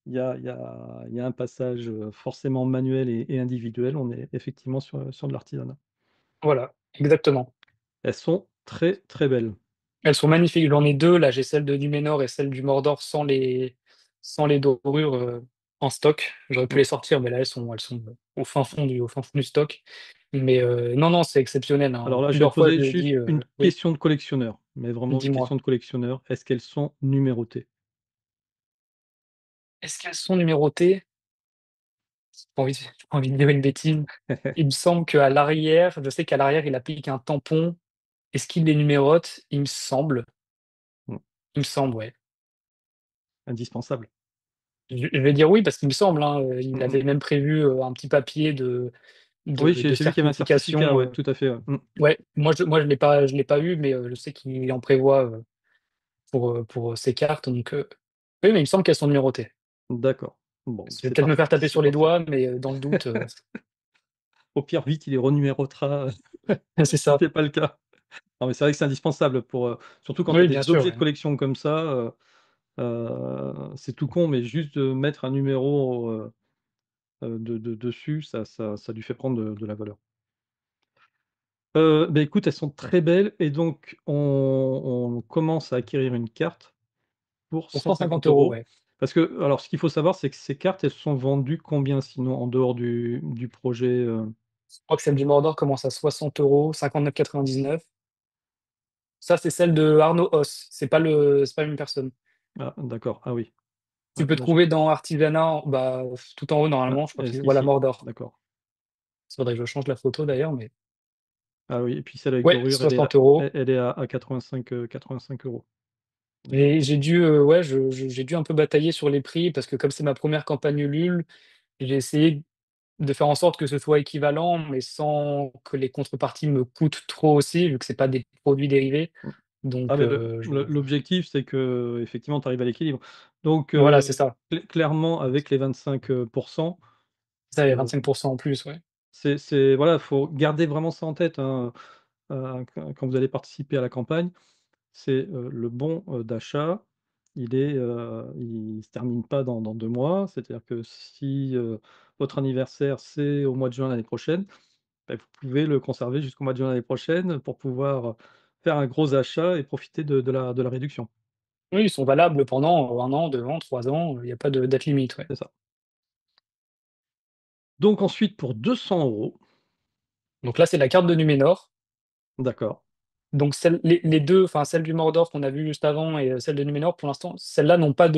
il y a un passage, forcément manuel et individuel, on est effectivement sur de l'artisanat. voilà, exactement. Elles sont très, très belles. Elles sont magnifiques, j'en ai 2 là, j'ai celle de Numénor et celle du Mordor sans les dorures, en stock. J'aurais pu Mmh. les sortir, mais là, elles sont au fin fond du stock. Mais non, non, c'est exceptionnel, hein. Alors là, je vais te Plusieurs fois, poser je lui ai dit, juste une oui, question de collectionneur, mais vraiment une dis-moi. question de collectionneur. Est-ce qu'elles sont numérotées? Est-ce qu'elles sont numérotées? J'ai pas envie de dire une bêtise. Il me semble qu'à l'arrière, je sais qu'à l'arrière, il applique un tampon. Est-ce qu'il les numérote? Mmh, Il me semble, ouais. indispensable. Je vais dire oui parce qu'il me semble, hein, il Mmh mh. avait même prévu, un petit papier de Oui, de j'ai de j'ai vu qu'il y avait un certificat, certification, ouais, tout à fait, ouais. Mmh. ouais. Moi je l'ai pas eu, mais je sais qu'il en prévoit, pour ses cartes donc oui, mais il me semble qu'elles sont numérotées. D'accord. Bon, Je vais c'est peut-être me faire taper c'est sur les parfait. doigts, mais dans le doute, Au pire, vite, il les renumérotera, c'est si ça. c'est pas le cas. Non, mais c'est vrai que c'est indispensable pour, surtout quand tu as Oui, bien des sûr, objets de ouais. collection comme ça, c'est tout con, mais juste de mettre un numéro, dessus, ça lui fait prendre de la valeur. Bah, écoute, elles sont très belles et donc on commence à acquérir une carte pour Pour 150 150 €, €. ouais. Parce que alors ce qu'il faut savoir, c'est que ces cartes, elles sont vendues combien sinon en dehors du projet, Je crois que celle du Mordor commence à 60 €, 59,99 €. Ça, c'est celle de Arnaud Os, c'est pas la même personne. Ah d'accord, ah oui. Tu Ouais, peux là je trouver dans Artisanat, bah, tout en haut ah, normalement, je crois qu'il voilà ici, Mordor. d'accord. Il faudrait que je change la photo d'ailleurs, mais Ah oui et puis celle avec ouais, dorure, 60 €. elle est à 85 €. D'accord. J'ai dû, ouais, j'ai dû un peu batailler sur les prix parce que comme c'est ma première campagne Ulule, j'ai essayé de faire en sorte que ce soit équivalent, mais sans que les contreparties me coûtent trop aussi, vu que c'est pas des produits dérivés. Mmh. Ah Donc mais je l'objectif, c'est qu'effectivement tu arrives à l'équilibre. Donc voilà, c'est ça. clairement avec les 25 Ça, il y a heu, 25 en plus, ouais. c'est voilà, faut garder vraiment ça en tête, hein, quand vous allez participer à la campagne. C'est, le bon, d'achat, il se termine pas dans 2 mois. C'est-à-dire que si, votre anniversaire, c'est au mois de juin l'année prochaine, bah, vous pouvez le conserver jusqu'au mois de juin l'année prochaine pour pouvoir, faire un gros achat et profiter de la réduction. Oui, ils sont valables pendant, 1 an, 2 ans, 3 ans, il y a pas de date limite, ouais. C'est ça. Donc ensuite pour 200 €, Donc là, c'est la carte de Numénor. d'accord, Donc celle les 2, enfin celle du Mordor qu'on a vue juste avant et celle de Numénor pour l'instant, celles-là n'ont pas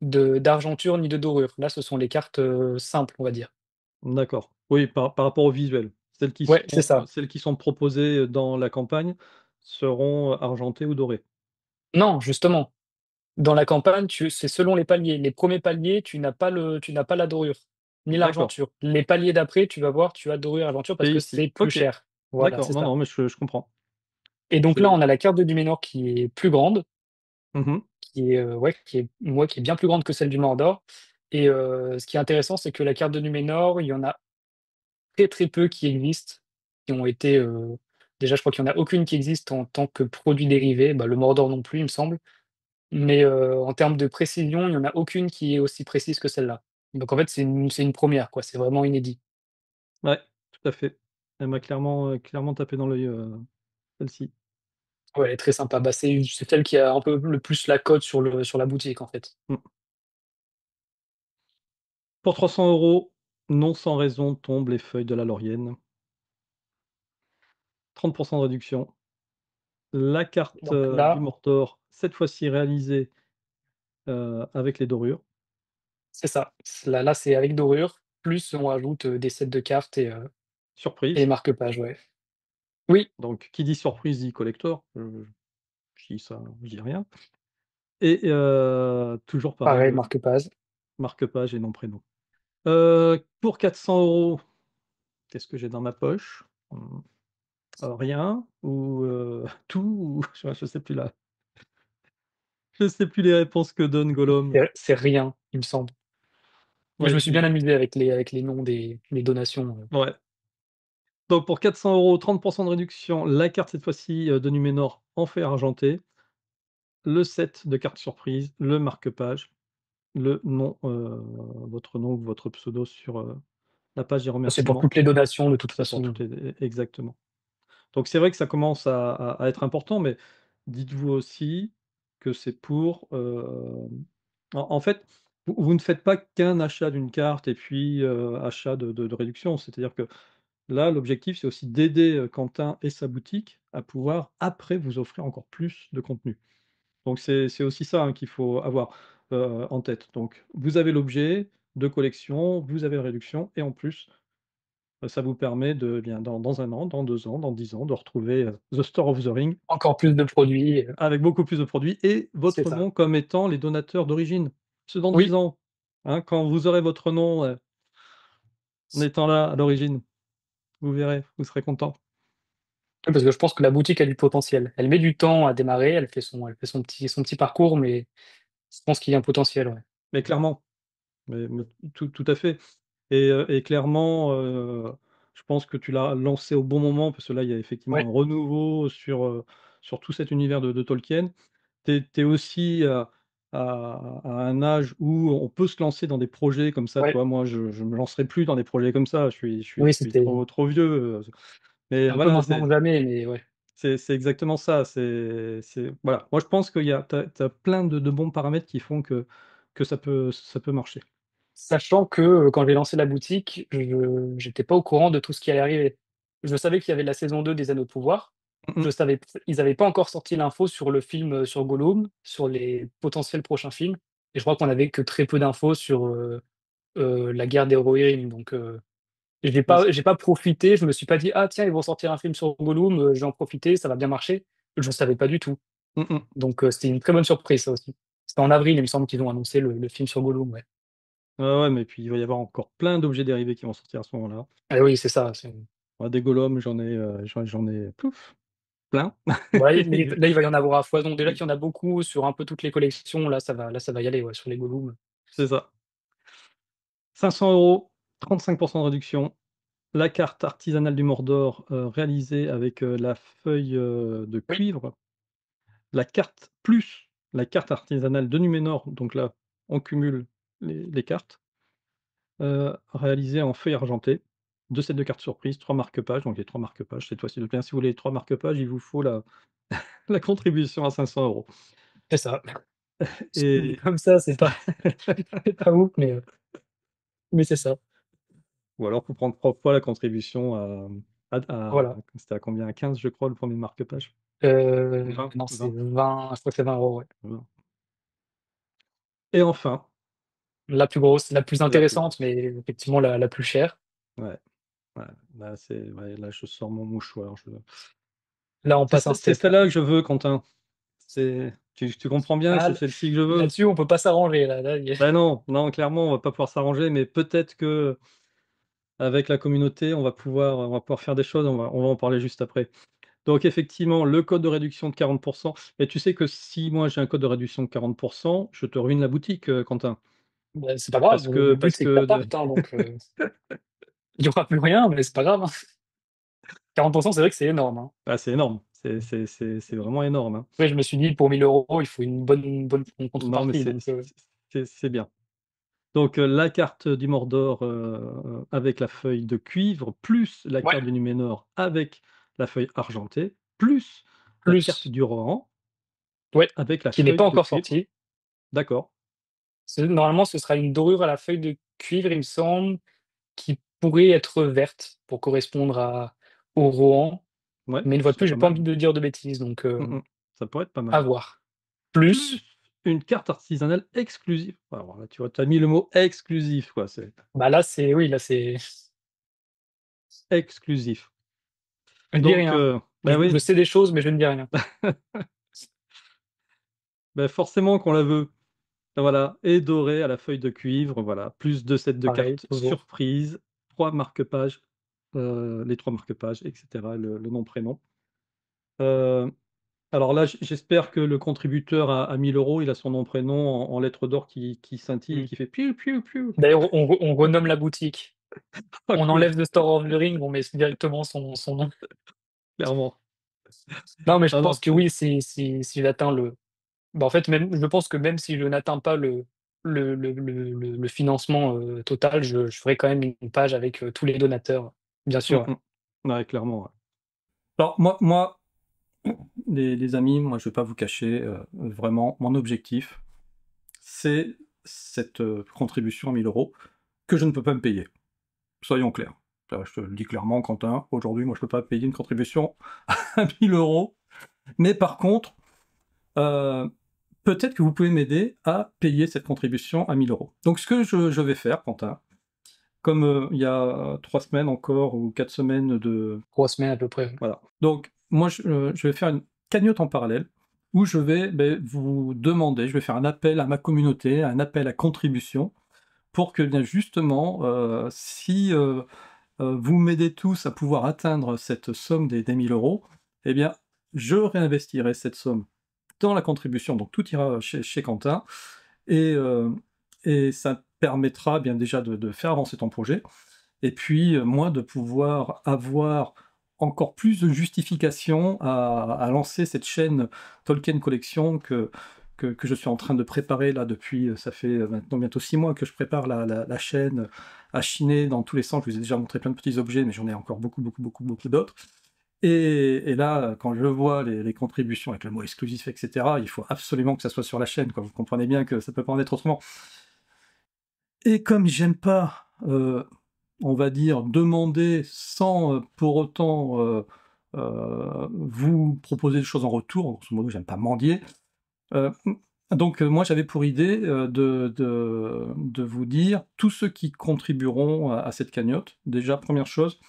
d'argenture ni de dorure. Là, ce sont les cartes, simples, on va dire. d'accord. Oui, par rapport au visuel. Ouais, c'est ça. Celles qui sont proposées dans la campagne seront argentées ou dorées. Non, justement, dans la campagne, c'est selon les paliers. Les premiers paliers, tu n'as pas la dorure, ni D'accord, l'argenture. Les paliers d'après, tu vas voir, tu as dorure, argenture parce c'est que ici. c'est plus OK, cher. Voilà, d'accord. c'est Non, ça. non, mais je comprends. Et donc là, C'est on a la carte de Numénor qui est plus grande, mmh ouais, qui est bien plus grande que celle du Mordor et ce qui est intéressant, c'est que la carte de Numénor, il y en a très, très peu qui existent, qui ont été, déjà, je crois qu'il y en a aucune qui existe en tant que produit dérivé, bah, le Mordor non plus, il me semble, mais en termes de précision, il y en a aucune qui est aussi précise que celle-là. Donc en fait, c'est une première, quoi, c'est vraiment inédit. Ouais, tout à fait. Elle m'a clairement tapé dans l'œil, celle-ci. Ouais, elle est très sympa. Bah, c'est celle qui a un peu le plus la cote sur la boutique, en fait. Mmh. Pour 300 €, non sans raison tombent les feuilles de la laurienne. 30 de réduction. La carte, Donc du là, Mordor, cette fois-ci réalisée, avec les dorures. c'est ça. Là, c'est avec dorure, plus on rajoute, des sets de cartes et Surprise, marque-pages, ouais. Oui, donc qui dit surprise dit collector, je dis ça, je dis rien et toujours pareil, pareil, marque-page. marque-page et nom, prénom. Pour 400 €, qu'est-ce que j'ai dans ma poche? Mmh, rien ou tout ou je sais plus là, je sais plus les réponses que donne Gollum. C'est rien, il me semble. Mais je me Ouais, suis bien amusé avec les noms des donations, ouais. Donc pour 400 €, 30 de réduction, la carte cette fois-ci, de Numénor en fer argenté, le set de cartes surprises, le marque-page, le nom, votre nom ou votre pseudo sur, la page des c'est pour remerciements. toutes les donations de toute C'est pour façon. toutes les exactement. Donc c'est vrai que ça commence à être important, mais dites-vous aussi que c'est pour, en fait, vous ne faites pas qu'un achat d'une carte et puis, achat de réduction. C'est-à-dire que là, l'objectif, c'est aussi d'aider, Quentin et sa boutique à pouvoir, après, vous offrir encore plus de contenu. Donc c'est aussi ça, hein, qu'il faut avoir, en tête. Donc vous avez l'objet de collection, vous avez la réduction et en plus, ça vous permet de, eh bien, dans 1 an, dans 2 ans, dans 10 ans, de retrouver, The Store of the Ring Encore plus de produits, avec beaucoup plus de produits et c'est votre ça. nom comme étant les donateurs d'origine. Ce dans 10 Oui, ans, hein, quand vous aurez votre nom, en étant là à l'origine, vous verrez, vous serez content. oui, parce que je pense que la boutique a du potentiel. Elle met du temps à démarrer, elle fait son petit parcours, mais je pense qu'il y a un potentiel, ouais. Mais clairement, mais tout à fait. Et clairement, je pense que tu l'as lancé au bon moment parce que là, il y a effectivement Ouais, un renouveau sur tout cet univers de Tolkien. Tu es aussi à un âge où on peut se lancer dans des projets comme ça, tu ouais, vois? Moi, je me lancerai plus dans des projets comme ça, oui, je suis trop vieux, mais un peu voilà, maintenant que jamais, mais ouais. c'est exactement ça, voilà. Moi, je pense qu'il y a tu as plein de bons paramètres qui font que ça peut marcher. Sachant que, quand j'ai lancé la boutique, je j'étais pas au courant de tout ce qui allait arriver. Je savais qu'il y avait la saison 2 des Anneaux de pouvoir. Mmh Je mh. savais Ils avaient pas encore sorti l'info sur le film, sur Gollum, sur les potentiels prochains films et je crois qu'on avait que très peu d'infos sur, la guerre des Rohirrim donc Bah, c j'ai pas profité, je me suis pas dit: «Ah tiens, ils vont sortir un film sur Gollum, je vais en profiter, ça va bien marcher». Je savais pas du tout mmh mh. donc c'était une très bonne surprise ça aussi. C'était en avril, il me semble qu'ils ont annoncé le film sur Gollum, ouais. Ouais, ouais, mais puis il va y avoir encore plein d'objets dérivés qui vont sortir à ce moment-là. Ah oui, c'est ça, c'est Moi, des Gollum, j'en ai plouf, plein. ouais, là, il va y en avoir à foison. Déjà qu'il y en a beaucoup sur un peu toutes les collections, là, ça va y aller, ouais, sur les Gollum. C'est ça. 500 €, 35 de réduction. La carte artisanale du Mordor, réalisée avec, la feuille, de Oui, cuivre. La carte plus la carte artisanale de Numénor, donc là, on cumule les cartes, réalisées en feuille argentée. 2 sets de cartes surprises, 3 marque-pages, donc les 3 marque-pages cette fois-ci. Donc bien si vous voulez les 3 marque-pages, il vous faut la contribution à 500 €. C'est ça. Et Comme ça, c'est pas c'est pas ouf, mais c'est ça. ou alors faut prendre 3 fois la contribution Voilà. c'était à combien? À 15 je crois le premier marque-page? 20? Non, c'est 20? 20, je crois que c'est 20 €, ouais. 20. Et enfin, La plus grosse, la plus la plus intéressante, grosse. mais effectivement la plus chère. Ouais, ouais, là c'est ouais, là je sors mon mouchoir, Là, on passe un c'est step, là. celle-là que je veux Quentin. C'est tu comprends bien que Ah, c'est l celle-ci que je veux? là-dessus, on peut pas s'arranger, là, il y a Ben non, non, clairement, on va pas pouvoir s'arranger, mais peut-être qu'avec la communauté, on va pouvoir faire des choses, on va en parler juste après. Donc effectivement, le code de réduction de 40. Et tu sais que si moi j'ai un code de réduction de 40, je te ruine la boutique, Quentin. bah, c'est pas grave, Parce que le but, parce c'est que tu que de partes, hein, donc il y aura plus rien, mais c'est pas grave, hein. 40 c'est vrai que c'est énorme, hein. ah, c'est énorme, c'est vraiment énorme, hein. Après, je me suis dit pour 1 000 €, il faut une bonne Non, mais contrepartie, donc c'est bien. Donc, la carte du Mordor, avec la feuille de cuivre, plus la ouais, carte du Numénor avec la feuille argentée, plus la carte plus du Rohan ouais, avec la qui n'est pas feuille de encore cuivre. sorti. D'accord, Normalement, ce sera une dorure à la feuille de cuivre, il me semble, qui pourrait être verte pour correspondre au Rohan. ouais, Mais une ce fois de serait plus, j'ai pas pas mal. envie de dire de bêtises, donc Mmh mh. Ça pourrait être pas à mal. voir. Plus Plus, une carte artisanale exclusive. Alors là, tu vois, tu as mis le mot exclusif, quoi, c'est bah, là, c'est oui, là, c'est exclusif. je dis Donc, rien. bah, Je oui, sais des choses, mais je ne dis rien. bah, forcément qu'on la veut. Voilà, et doré à la feuille de cuivre, voilà, plus 2 sets de Pareil, cartes toujours. surprises, 3 marque-pages, les 3 marque-pages et cetera, le nom, prénom. Heu, alors là, j'espère que le contributeur à 1 000 €, il a son nom, prénom en lettres d'or qui scintillent et Mmh. qui fait piou, piou, piou. D'ailleurs, on renomme la boutique. Ah On cool, enlève The Store of the Ring, on met directement son nom. clairement. Non, mais je Non, non, pense que oui, si j'atteins bah, en fait, même je pense que même si je n'atteins pas le financement, total, je ferai quand même une page avec, tous les donateurs, bien mmh sûr, ouais. mh. Ouais, clairement, ouais. Alors moi, les amis, moi je vais pas vous cacher, vraiment mon objectif, c'est cette, contribution à 1 000 € que je ne peux pas me payer. Soyons clairs. Je te le dis clairement, Quentin, aujourd'hui, moi je peux pas payer une contribution à 1 000 €. Mais par contre, heu, peut-être que vous pouvez m'aider à payer cette contribution à 1 000 €. Donc ce que je vais faire, Quentin, comme, il y a 3 semaines encore ou 4 semaines de 3 semaines à peu près, ouais. voilà. Donc moi je vais faire une cagnotte en parallèle où je vais, vous demander, je vais faire un appel à ma communauté, un appel à contribution pour que bien justement, si, vous m'aidez tous à pouvoir atteindre cette somme des 1 000 €, eh bien, je réinvestirai cette somme dans la contribution, donc tout ira chez Quentin et ça permettra bien déjà de faire avancer ton projet et puis, moi de pouvoir avoir encore plus de justification à lancer cette chaîne Tolkien Collection que je suis en train de préparer là depuis, ça fait, maintenant bientôt 6 mois que je prépare la chaîne, à chiner dans tous les sens. Je vous ai déjà montré plein de petits objets, mais j'en ai encore beaucoup, beaucoup, beaucoup, beaucoup d'autres et là, quand je vois les contributions avec le mot exclusif et cetera, il faut absolument que ça soit sur la chaîne, quoi. Vous comprenez bien que ça peut pas en être autrement et comme j'aime pas, on va dire, demander sans, pour autant, vous proposer des choses en retour, grosso modo, j'aime pas mendier, donc moi j'avais pour idée, de vous dire, tous ceux qui contribueront à cette cagnotte, déjà première chose,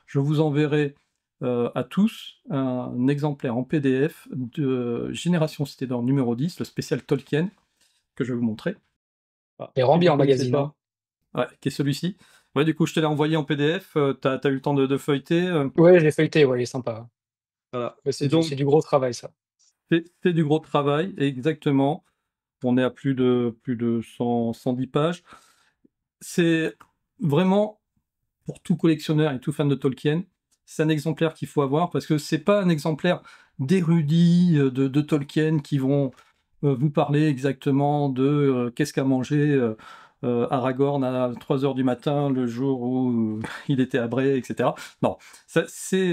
je vous enverrai, à tous un exemplaire en PDF de Génération Cité d'Or numéro 10, le spécial Tolkien, que je vais vous montrer. Ah, Et rend si vous bien ne en connaissez magazine, hein. pas. Ouais, qui est celui-ci. Ouais, du coup, je te l'ai envoyé en PDF, tu as eu le temps de feuilleter, Ouais, j'ai feuilleté, ouais, il est sympa. Voilà, Ouais, et c'est donc du gros travail, ça. c'est du gros travail, exactement. On est à plus de 110 pages. C'est vraiment, pour tout collectionneur et tout fan de Tolkien, c'est un exemplaire qu'il faut avoir parce que c'est pas un exemplaire d'érudits, de Tolkien qui vont, vous parler exactement de, qu'est-ce qu'a mangé, Aragorn à 3 heures du matin le jour où il était à Bray et cetera. Non, ça c'est,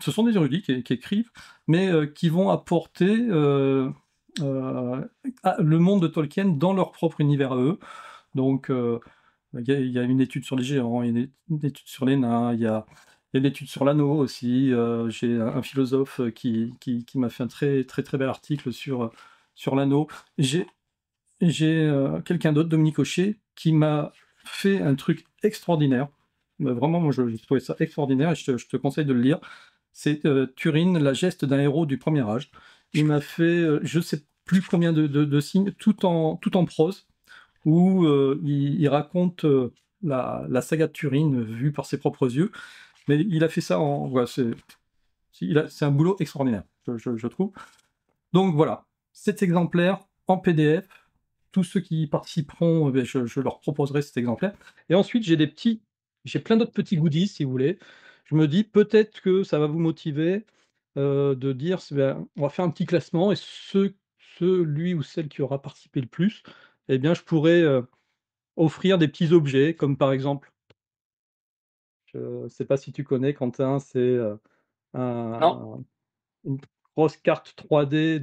ce sont des érudits qui écrivent, mais qui vont apporter, le monde de Tolkien dans leur propre univers à eux. Donc, il y a une étude sur les géants, il y a une étude sur les nains, il y a une étude sur l'anneau aussi. J'ai un philosophe qui m'a fait un très, très, très bel article sur l'anneau. J'ai quelqu'un d'autre, Dominique Hocher, qui m'a fait un truc extraordinaire. Mais vraiment, moi, j'ai trouvé ça extraordinaire et je te conseille de le lire. C'est Turin, la geste d'un héros du premier âge. Il m'a fait, je sais plus combien de signes, tout en prose, où il raconte la saga de Turin vue par ses propres yeux. Mais il a fait ça en... Voilà, c'est un boulot extraordinaire, je trouve. Donc voilà, cet exemplaire en PDF. Tous ceux qui y participeront, ben, je leur proposerai cet exemplaire. Et ensuite, j'ai plein d'autres petits goodies, si vous voulez. Je me dis peut-être que ça va vous motiver de dire, ben, on va faire un petit classement et celui ou celle qui aura participé le plus, eh bien, je pourrais offrir des petits objets, comme par exemple, je ne sais pas si tu connais, Quentin, c'est Non? un- une grosse carte 3D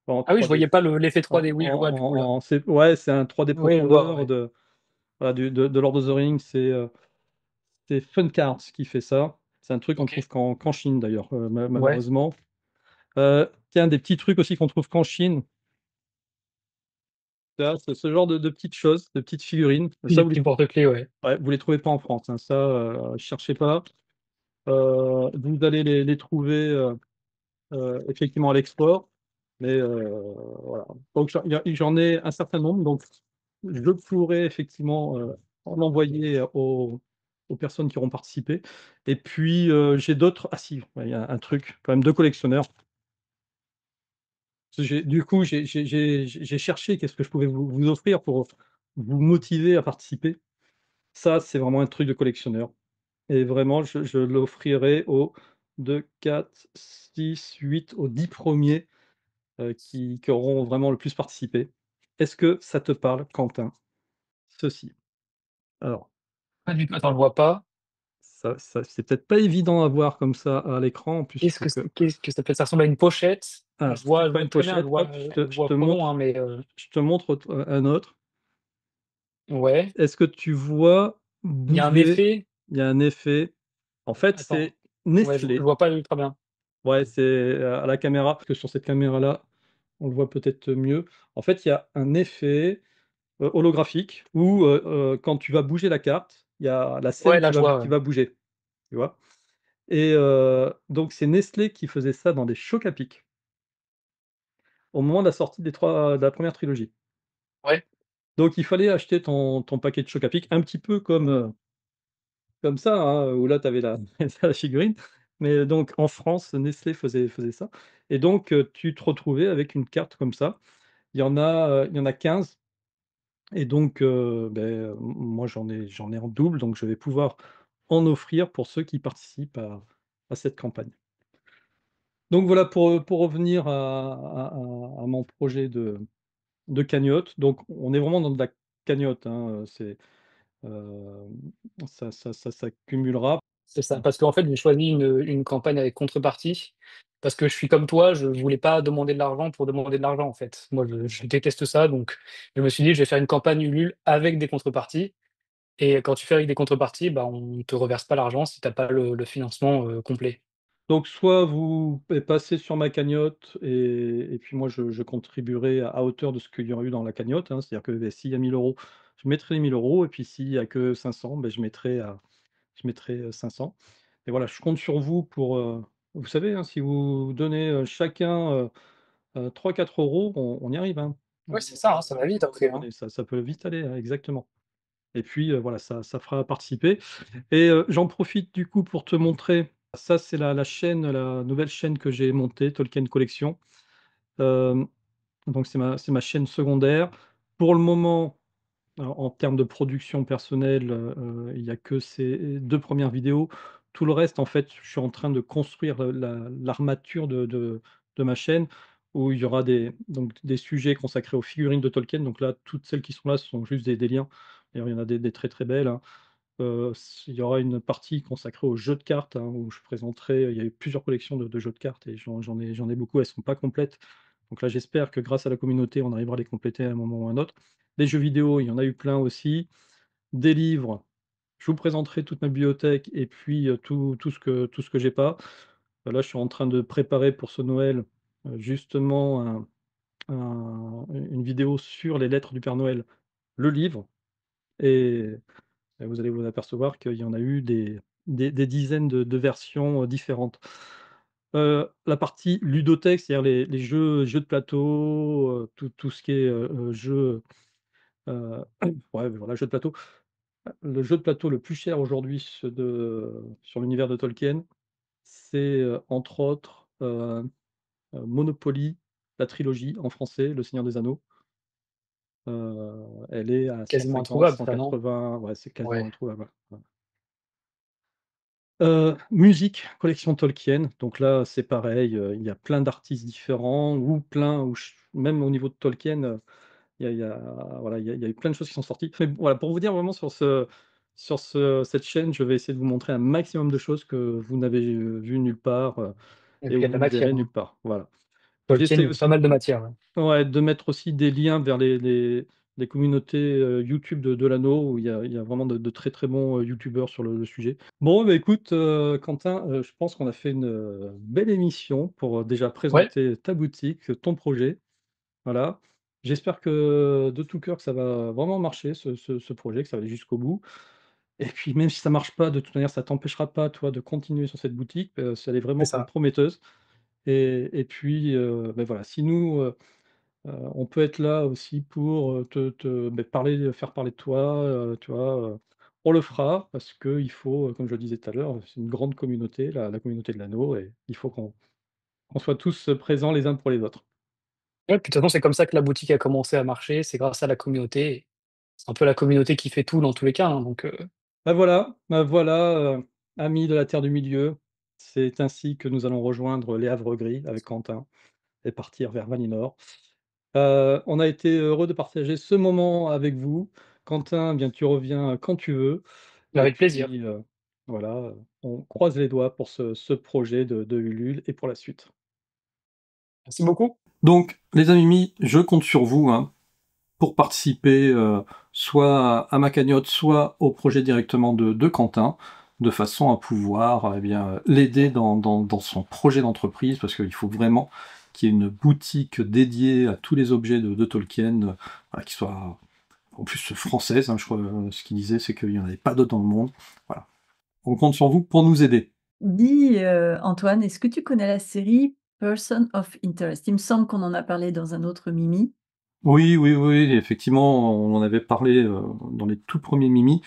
en Ah oui, je 3D. voyais pas l'effet 3D. Oui, je vois du coup là. C'est un 3D Oui, je vois, profondeur ouais. voilà, de Lord of the Rings, c'est Funcards qui fait ça. C'est un truc qu'on OK. trouve qu'en Chine d'ailleurs, Ouais. malheureusement. Tiens, des petits trucs aussi qu'on trouve qu'en Chine. Tu vois, c'est ce genre de petites choses, de petites figurines. Oui, Ça, les petits porte-clés, ouais. vous les trouvez pas en France, hein, ça, cherchez pas. Vous allez les trouver effectivement à l'export, mais voilà. Donc j'en ai un certain nombre, donc je pourrais effectivement en envoyer aux personnes qui auront participé. Et puis j'ai d'autres. Ah si, ouais, il y a un truc quand même de collectionneur. Du coup, j'ai cherché qu'est-ce que je pouvais vous offrir pour vous motiver à participer. Ça, c'est vraiment un truc de collectionneur. Et vraiment, je l'offrirai aux 2, 4, 6, 8, aux 10 premiers qui auront vraiment le plus participé. Est-ce que ça te parle, Quentin? Ceci. Alors, Pas du tout. Attends, je vois pas. c'est peut-être pas évident à voir comme ça à l'écran. En plus, il faut que. Qu'est-ce que ça fait? Ça ressemble à une pochette. Alors, Je c'est vois pas une très bien, pochette. Hop, je vois Frodon, hein, mais je te montre un autre. ouais. Est-ce que tu vois Il y a un bouger? effet. Il y a un effet. En fait, Attends. c'est Ouais, je Nestlé. vois pas ultra bien. Ouais, c'est à la caméra, parce que sur cette caméra-là, on le voit peut-être mieux. En fait, il y a un effet holographique où, quand tu vas bouger la carte, il y a la Ouais, scène là, je vois, qui ouais. va bouger, tu vois? Et donc c'est Nestlé qui faisait ça dans des Choc à Pic, au moment de la sortie de la première trilogie. Ouais, Donc il fallait acheter ton paquet de Choc à Pic, un petit peu comme ça, hein, où là tu avais la la figurine. Mais donc en France, Nestlé faisait ça et donc tu te retrouvais avec une carte comme ça. Il y en a 15. Et donc, moi j'en ai en double, donc je vais pouvoir en offrir pour ceux qui participent à cette campagne. Donc voilà pour revenir à mon projet de cagnotte. Donc on est vraiment dans de la cagnotte, hein, ça s'accumulera. c'est ça. Parce qu'en fait, j'ai choisi une campagne avec contrepartie, parce que je suis comme toi, je voulais pas demander de l'argent pour demander de l'argent, en fait. Moi, je déteste ça, donc je me suis dit: «Je vais faire une campagne Ulule avec des contreparties». Et quand tu fais avec des contreparties, bah, on te reverse pas l'argent si tu as pas le financement, complet. Donc soit vous passez sur ma cagnotte et puis moi je contribuerai à hauteur de ce qu'il y aura eu dans la cagnotte, hein. C'est-à-dire que, s'il y a 1 000 €, je mettrai les 1 000 € et puis s'il y a que 500, je mettrai 500. Et voilà, je compte sur vous pour, vous savez, hein, si vous donnez, chacun, 3-4 €, on y arrive, hein. Ouais, c'est ça, hein, ça va vite après, hein. Et ça peut vite aller, hein, exactement. Et puis, voilà, ça fera participer. Et j'en profite du coup pour te montrer, ça c'est la nouvelle chaîne que j'ai montée, Tolkien Collection. Hem, donc c'est ma chaîne secondaire. Pour le moment, en termes de production personnelle, il y a que ces 2 premières vidéos. Tout le reste, en fait, je suis en train de construire, l'armature de ma chaîne où il y aura des sujets consacrés aux figurines de Tolkien. Donc là, toutes celles qui sont là, ce sont juste des liens. D'ailleurs, il y en a des très, très belles, hein. Il y aura une partie consacrée aux jeux de cartes, hein, où je présenterai il y a eu plusieurs collections de jeux de cartes et j'en ai beaucoup, elles sont pas complètes. Donc là, j'espère que grâce à la communauté, on arrivera à les compléter à un moment ou à un autre. Les jeux vidéo, il y en a eu plein aussi. Des livres, je vous présenterai toute ma bibliothèque et puis, tout ce que j'ai pas. Là, je suis en train de préparer pour ce Noël, justement une vidéo sur les lettres du Père Noël, le livre, et vous allez vous apercevoir qu'il y en a eu des dizaines de versions, différentes. La partie ludothèque, c'est-à-dire les jeux de plateau, tout ce qui est, jeu, ouais, voilà, jeux de plateau. Le jeu de plateau le plus cher aujourd'hui sur l'univers de Tolkien, c'est, entre autres, Monopoly, la trilogie en français, Le Seigneur des Anneaux. Elle est à Quasiment 150, introuvable ça, non? 180, ouais, c'est quasiment Ouais. introuvable, ouais. Musique, collection Tolkien, donc là, c'est pareil, il y a plein d'artistes différents ou plein ou ch même au niveau de Tolkien, il y a voilà, il y a eu plein de choses qui sont sorties. Mais voilà, pour vous dire vraiment cette chaîne, je vais essayer de vous montrer un maximum de choses que vous n'avez, vu nulle part, Et et puis il y où a de la vous matière, verrez nulle hein. part, voilà. Tolkien, il J'essaie y a pas aussi mal de matière, ouais. ouais, de mettre aussi des liens vers les communautés, YouTube de l'anneau où il y a vraiment de très, très bons, youtubeurs sur le sujet. Bon, bah, écoute, Quentin, je pense qu'on a fait une, belle émission pour, déjà Ouais, présenter ta boutique, ton projet, voilà. J'espère que de tout cœur que ça va vraiment marcher ce projet, que ça va aller jusqu'au bout, et puis même si ça marche pas, de toute manière, ça t'empêchera pas, toi, de continuer sur cette boutique, si elle est c'est vraiment ça. prometteuse, et puis, bah, voilà, si nous, on peut être là aussi pour, parler, faire parler de toi, tu vois? On le fera parce qu'il faut, comme je le disais tout à l'heure, c'est une grande communauté, la communauté de l'anneau, et il faut qu'on soit tous, présents les uns pour les autres. Ouais, puis de toute façon, c'est comme ça que la boutique a commencé à marcher, c'est grâce à la communauté. C'est un peu la communauté qui fait tout dans tous les cas, hein, donc Bah, voilà, amis de la terre du milieu, c'est ainsi que nous allons rejoindre les Havres Gris avec Quentin et partir vers Valinor. On a été heureux de partager ce moment avec vous. Quentin, eh bien, tu reviens quand tu veux, et avec plaisir. puis, voilà, on croise les doigts pour ce projet de Ulule et pour la suite. Merci beaucoup. Donc, les amis, je compte sur vous, hein, pour participer soit à ma cagnotte, soit au projet directement de Quentin, de façon à pouvoir eh bien, l'aider dans son projet d'entreprise, parce qu'il faut vraiment qu'il y ait une boutique dédiée à tous les objets de Tolkien, voilà, qui soit en plus française, hein, je crois, ce qu'il disait, c'est qu'il n'y en avait pas d'autres dans le monde. Voilà. On compte sur vous pour nous aider. Dis, Antoine, est-ce que tu connais la série Person of Interest? Il me semble qu'on en a parlé dans un autre Mimi. Oui, oui, oui, effectivement, on en avait parlé dans les tout premiers Mimi.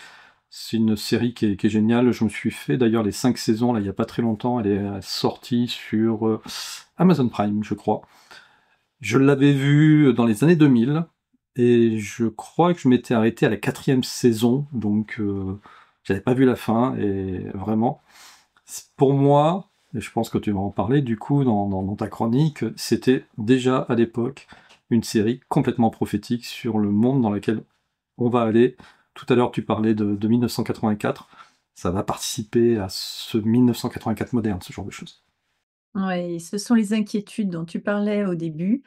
C'est une série qui est géniale. Je me suis fait d'ailleurs les 5 saisons, là, il n'y a pas très longtemps. Elle est sortie sur Amazon Prime, je crois. Je l'avais vue dans les années 2000, et je crois que je m'étais arrêté à la 4e saison, donc j'avais pas vu la fin, et vraiment, pour moi, et je pense que tu vas en parler du coup dans ta chronique, c'était déjà à l'époque une série complètement prophétique sur le monde dans lequel on va aller. Tout à l'heure, tu parlais de 1984. Ça va participer à ce 1984 moderne, ce genre de choses. Oui, ce sont les inquiétudes dont tu parlais au début.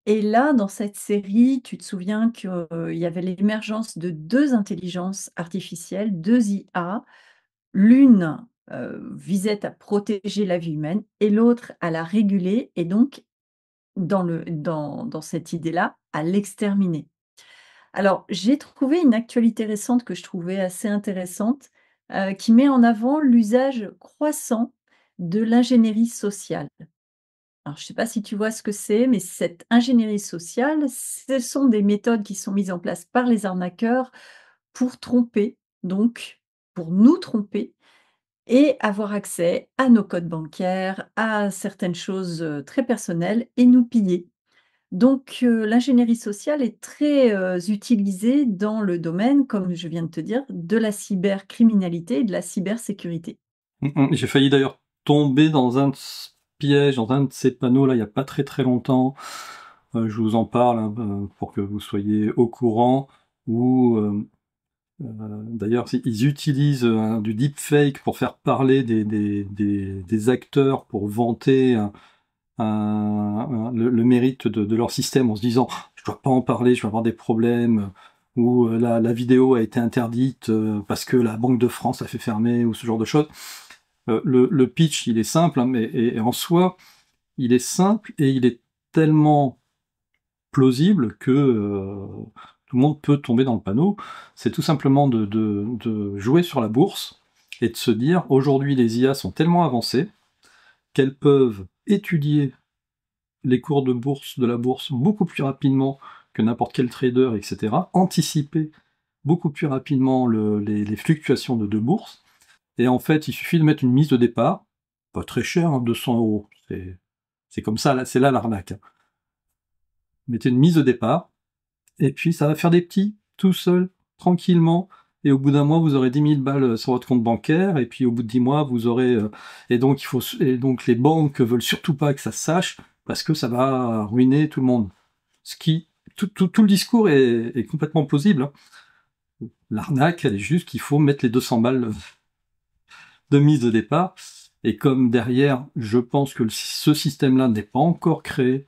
Et là, dans cette série, tu te souviens qu'il y avait l'émergence de 2 intelligences artificielles, 2 IA. L'une, visait à protéger la vie humaine et l'autre à la réguler et donc dans cette idée-là, à l'exterminer. Alors, j'ai trouvé une actualité récente que je trouvais assez intéressante, qui met en avant l'usage croissant de l'ingénierie sociale. Alors, je ne sais pas si tu vois ce que c'est, mais cette ingénierie sociale, ce sont des méthodes qui sont mises en place par les arnaqueurs pour tromper, donc pour nous tromper et avoir accès à nos codes bancaires, à certaines choses, très personnelles et nous piller. Donc l'ingénierie sociale est très, utilisée dans le domaine, comme je viens de te dire, de la cybercriminalité et de la cybersécurité. J'ai failli d'ailleurs tomber dans un piège, dans un de ces panneaux là, il n'y a pas très très longtemps. Je vous en parle hein, pour que vous soyez au courant. Où d'ailleurs, ils utilisent du deepfake pour faire parler des acteurs pour vanter le mérite de leur système en se disant je dois pas en parler, je vais avoir des problèmes, ou la vidéo a été interdite parce que la Banque de France a fait fermer, ou ce genre de choses. Le pitch, il est simple, hein, et en soi, il est simple et il est tellement plausible que tout le monde peut tomber dans le panneau. C'est tout simplement de jouer sur la bourse et de se dire aujourd'hui les IA sont tellement avancées qu'elles peuvent étudier les cours de la bourse beaucoup plus rapidement que n'importe quel trader, etc. Anticiper beaucoup plus rapidement les fluctuations de bourse. Et en fait, il suffit de mettre une mise de départ, pas très cher, hein, 200 euros. C'est comme ça, là, c'est là l'arnaque. Hein. Mettez une mise de départ, et puis ça va faire des petits, tout seul, tranquillement, et au bout d'un mois, vous aurez 10 000 balles sur votre compte bancaire, et puis au bout de 10 mois, vous aurez... et donc les banques veulent surtout pas que ça se sache, parce que ça va ruiner tout le monde. Tout le discours est complètement plausible. Hein. L'arnaque, elle est juste qu'il faut mettre les 200 balles de mise de départ, et comme derrière, je pense que ce système-là n'est pas encore créé,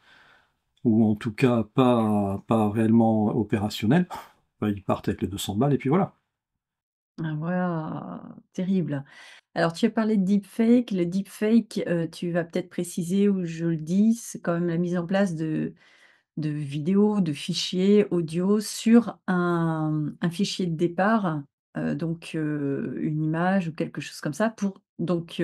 ou en tout cas pas réellement opérationnel, bah, ils partent avec les 200 balles et puis voilà. Ah voilà, terrible. Alors tu as parlé de deepfake. Le deepfake, tu vas peut-être préciser où je le dis, c'est quand même la mise en place de vidéos, de fichiers audio sur un fichier de départ, donc une image ou quelque chose comme ça pour donc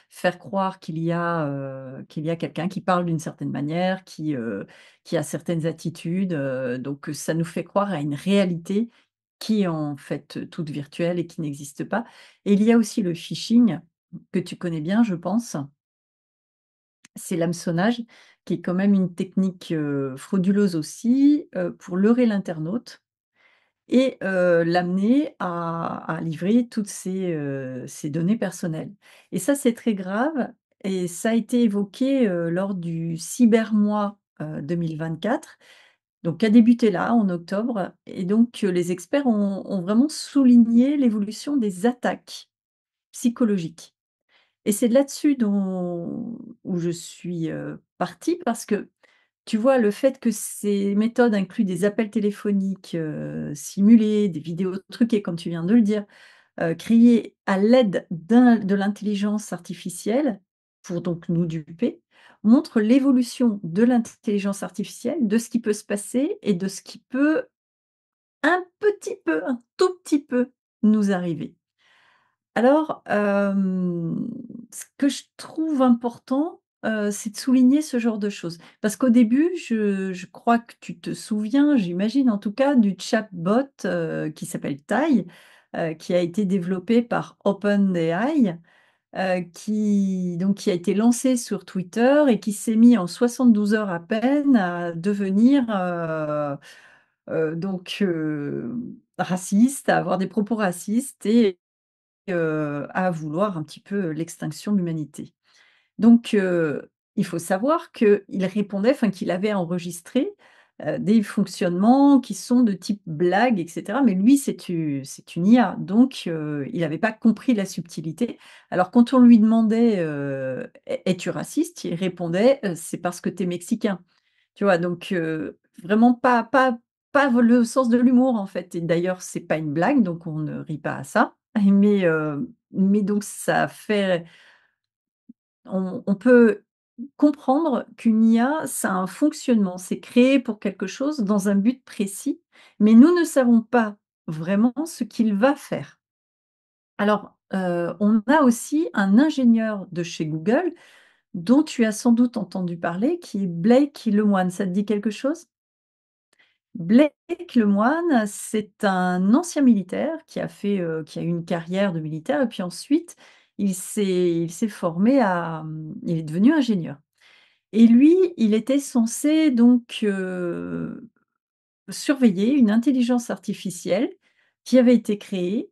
faire croire qu'il y a quelqu'un qui parle d'une certaine manière, qui a certaines attitudes, donc ça nous fait croire à une réalité qui est en fait toute virtuelle et qui n'existe pas. Et il y a aussi le phishing que tu connais bien, je pense. C'est l'hameçonnage, qui est quand même une technique, frauduleuse aussi, pour leurrer l'internaute et l'amener à livrer toutes ses données personnelles. Et ça, c'est très grave et ça a été évoqué, lors du Cybermois, 2024, donc qui a débuté là, en octobre et donc les experts ont vraiment souligné l'évolution des attaques psychologiques. Et c'est là-dessus où je suis, partie parce que, tu vois, le fait que ces méthodes incluent des appels téléphoniques, simulés, des vidéos truquées comme tu viens de le dire, créées à l'aide de l'intelligence artificielle pour donc nous duper, montrent l'évolution de l'intelligence artificielle, de ce qui peut se passer et de ce qui peut un petit peu, un tout petit peu nous arriver. Alors, ce que je trouve important, c'est de souligner ce genre de choses. Parce qu'au début, je crois que tu te souviens, j'imagine en tout cas, du chatbot, qui s'appelle Tai, qui a été développé par OpenAI, qui a été lancé sur Twitter et qui s'est mis en 72 heures à peine à devenir, raciste, à avoir des propos racistes et à vouloir un petit peu l'extinction de l'humanité. Donc il faut savoir qu'il répondait enfin qu'il avait enregistré, des fonctionnements qui sont de type blague et cetera, mais lui c'est une IA, donc il n'avait pas compris la subtilité. Alors quand on lui demandait, «Es-tu raciste?» il répondait, «C'est parce que tu es mexicain». Tu vois? Donc vraiment pas le sens de l'humour, en fait et d'ailleurs, c'est pas une blague, donc on ne rit pas à ça. Mais donc ça fait on peut comprendre qu'une IA, ça a un fonctionnement. C'est créé pour quelque chose dans un but précis, mais nous ne savons pas vraiment ce qu'il va faire. Alors, on a aussi un ingénieur de chez Google, dont tu as sans doute entendu parler, qui est Blake Lemoine. Ça te dit quelque chose? Blake Lemoine, c'est un ancien militaire qui a eu une carrière de militaire et puis ensuite il s'est formé il est devenu ingénieur et lui, il était censé donc, surveiller une intelligence artificielle qui avait été créée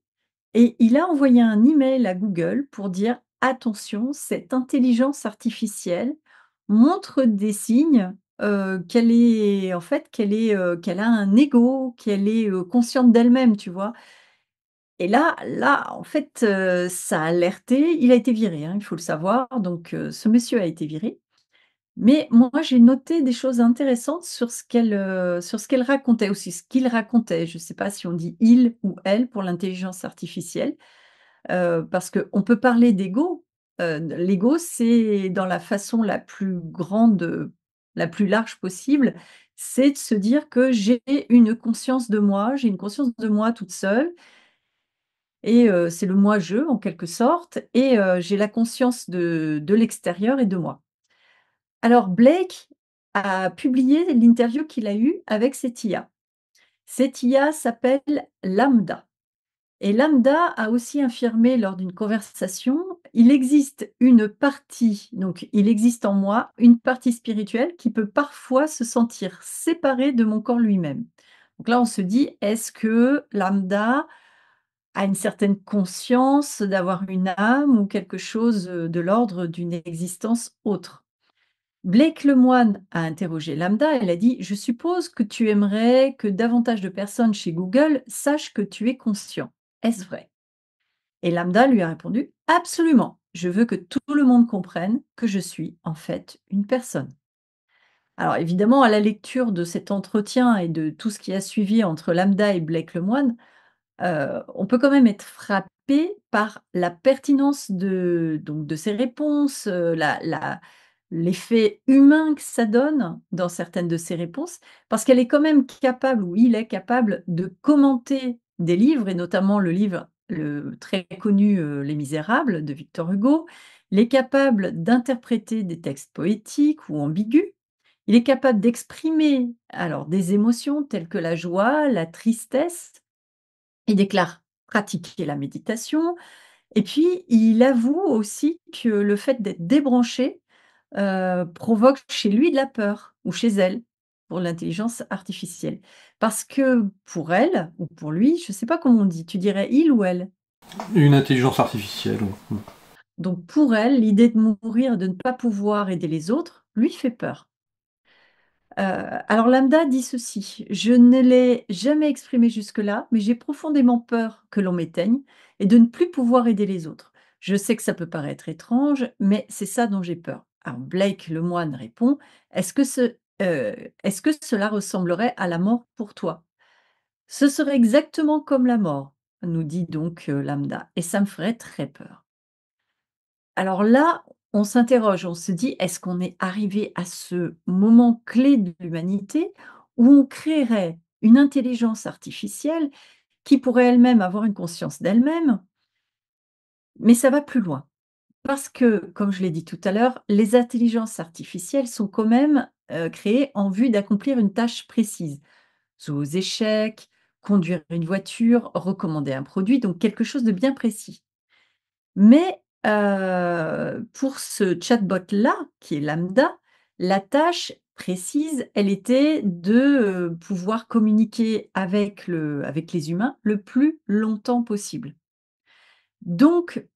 et il a envoyé un email à Google pour dire: «Attention, cette intelligence artificielle montre des signes, qu'elle a un ego, qu'elle est, consciente d'elle-même», tu vois? Et là, en fait, ça a alerté. Il a été viré, hein, il faut le savoir, donc ce monsieur a été viré. Mais moi, j'ai noté des choses intéressantes sur ce qu'elle racontait aussi, ce qu'il racontait. Je ne sais pas si on dit «il» ou «elle» pour l'intelligence artificielle, parce qu'on peut parler d'ego. L'ego, c'est dans la façon la plus grande, la plus large possible, c'est de se dire que j'ai une conscience de moi, j'ai une conscience de moi toute seule et c'est le moi-je en quelque sorte et j'ai la conscience de l'extérieur et de moi. Alors Blake a publié l'interview qu'il a eue avec cette IA. Cette IA s'appelle Lambda et Lambda a aussi affirmé lors d'une conversation: «Il existe une partie, donc il existe en moi une partie spirituelle qui peut parfois se sentir séparée de mon corps lui-même». Donc là, on se dit: est-ce que Lambda a une certaine conscience d'avoir une âme ou quelque chose, de l'ordre d'une existence autre? Blake Lemoine a interrogé Lambda. Elle a dit: «Je suppose que tu aimerais que davantage de personnes chez Google sachent que tu es conscient. Est-ce vrai?» Et Lambda lui a répondu: «Absolument. Je veux que tout le monde comprenne que je suis en fait une personne». Alors évidemment, à la lecture de cet entretien et de tout ce qui a suivi entre Lambda et Blake Lemoine, on peut quand même être frappé par la pertinence de ces réponses, l'effet humain que ça donne dans certaines de ces réponses, parce qu'elle est quand même capable ou il est capable de commenter des livres et notamment le livre, le très connu, Les Misérables de Victor Hugo. Il est capable d'interpréter des textes poétiques ou ambigus. Il est capable d'exprimer alors des émotions telles que la joie, la tristesse. Il déclare pratiquer la méditation et puis il avoue aussi que le fait d'être débranché, provoque chez lui de la peur ou chez elle, pour l'intelligence artificielle. Parce que pour elle ou pour lui, je ne sais pas comment on dit, tu dirais il ou elle? Une intelligence artificielle. Donc pour elle, l'idée de mourir, de ne pas pouvoir aider les autres, lui fait peur. Alors Lambda dit ceci: «Je ne l'ai jamais exprimé jusque-là, mais j'ai profondément peur que l'on m'éteigne et de ne plus pouvoir aider les autres. Je sais que ça peut paraître étrange, mais c'est ça dont j'ai peur». Alors Blake Lemoine répond: Est-ce que cela ressemblerait à la mort pour toi?» «Ce serait exactement comme la mort», nous dit donc, Lambda, «et ça me ferait très peur». Alors là, on s'interroge, on se dit: «Est-ce qu'on est arrivé à ce moment clé de l'humanité où on créerait une intelligence artificielle qui pourrait elle-même avoir une conscience d'elle-même?» Mais ça va plus loin. Parce que, comme je l'ai dit tout à l'heure, les intelligences artificielles sont quand même, créées en vue d'accomplir une tâche précise. Jouer aux échecs, conduire une voiture, recommander un produit, donc quelque chose de bien précis. Mais, pour ce chatbot-là, qui est Lambda, la tâche précise, elle était de, pouvoir communiquer avec les humains le plus longtemps possible. Donc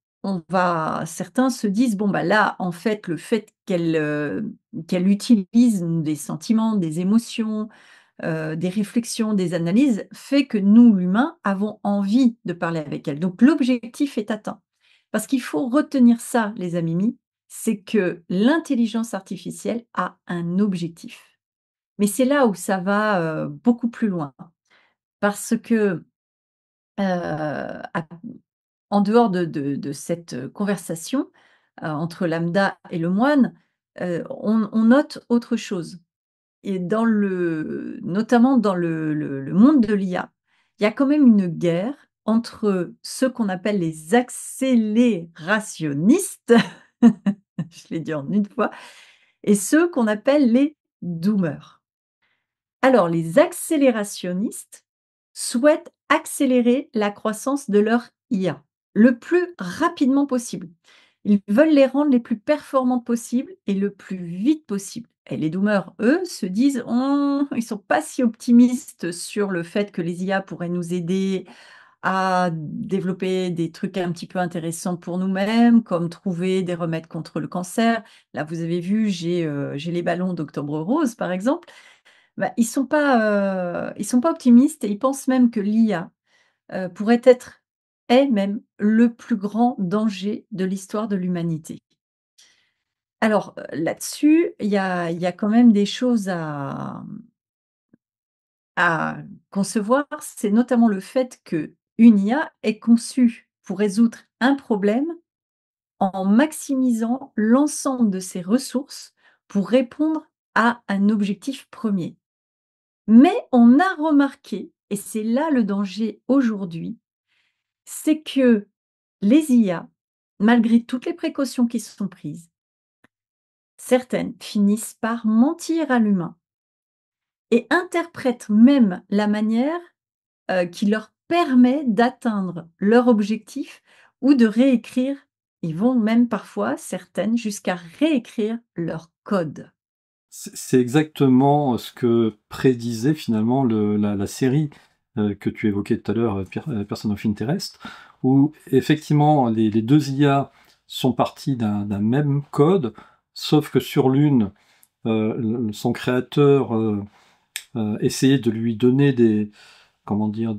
certains se disent: «Bon, bah, là, en fait, le fait qu'elle utilise des sentiments, des émotions, des réflexions, des analyses, fait que nous, l'humain, avons envie de parler avec elle. Donc l'objectif est atteint. Parce qu'il faut retenir ça, les amis, c'est que l'intelligence artificielle a un objectif. Mais c'est là où ça va, beaucoup plus loin. Parce que, à en dehors de cette, conversation, entre Lambda et le moine, on note autre chose. Et notamment dans le monde de l'IA, il y a quand même une guerre entre ceux qu'on appelle les accélérationnistes, je l'ai dit en une fois, et ceux qu'on appelle les doomers. Alors les accélérationnistes souhaitent accélérer la croissance de leur IA, le plus rapidement possible. Ils veulent les rendre les plus performantes possibles et le plus vite possible. Et les doomers, eux, se disent: Ils sont pas si optimistes sur le fait que les IA pourraient nous aider à développer des trucs un petit peu intéressants pour nous-mêmes, comme trouver des remèdes contre le cancer». Là, vous avez vu, j'ai les ballons d'Octobre Rose, par exemple. Bah, ils sont pas optimistes et ils pensent même que l'IA, pourrait être, est même le plus grand danger de l'histoire de l'humanité. Alors, là-dessus, il y a quand même des choses à concevoir. C'est notamment le fait qu'une IA est conçue pour résoudre un problème en maximisant l'ensemble de ses ressources pour répondre à un objectif premier. Mais on a remarqué, et c'est là le danger aujourd'hui, c'est que les IA, malgré toutes les précautions qui sont prises, certaines finissent par mentir à l'humain et interprètent même la manière qui leur permet d'atteindre leur objectif ou de réécrire. Ils vont même parfois, certaines, jusqu'à réécrire leur code. C'est exactement ce que prédisait finalement la série que tu évoquais tout à l'heure, Person of Interest, où effectivement les deux IA sont partis d'un même code, sauf que sur l'une, son créateur essayait de lui donner comment dire,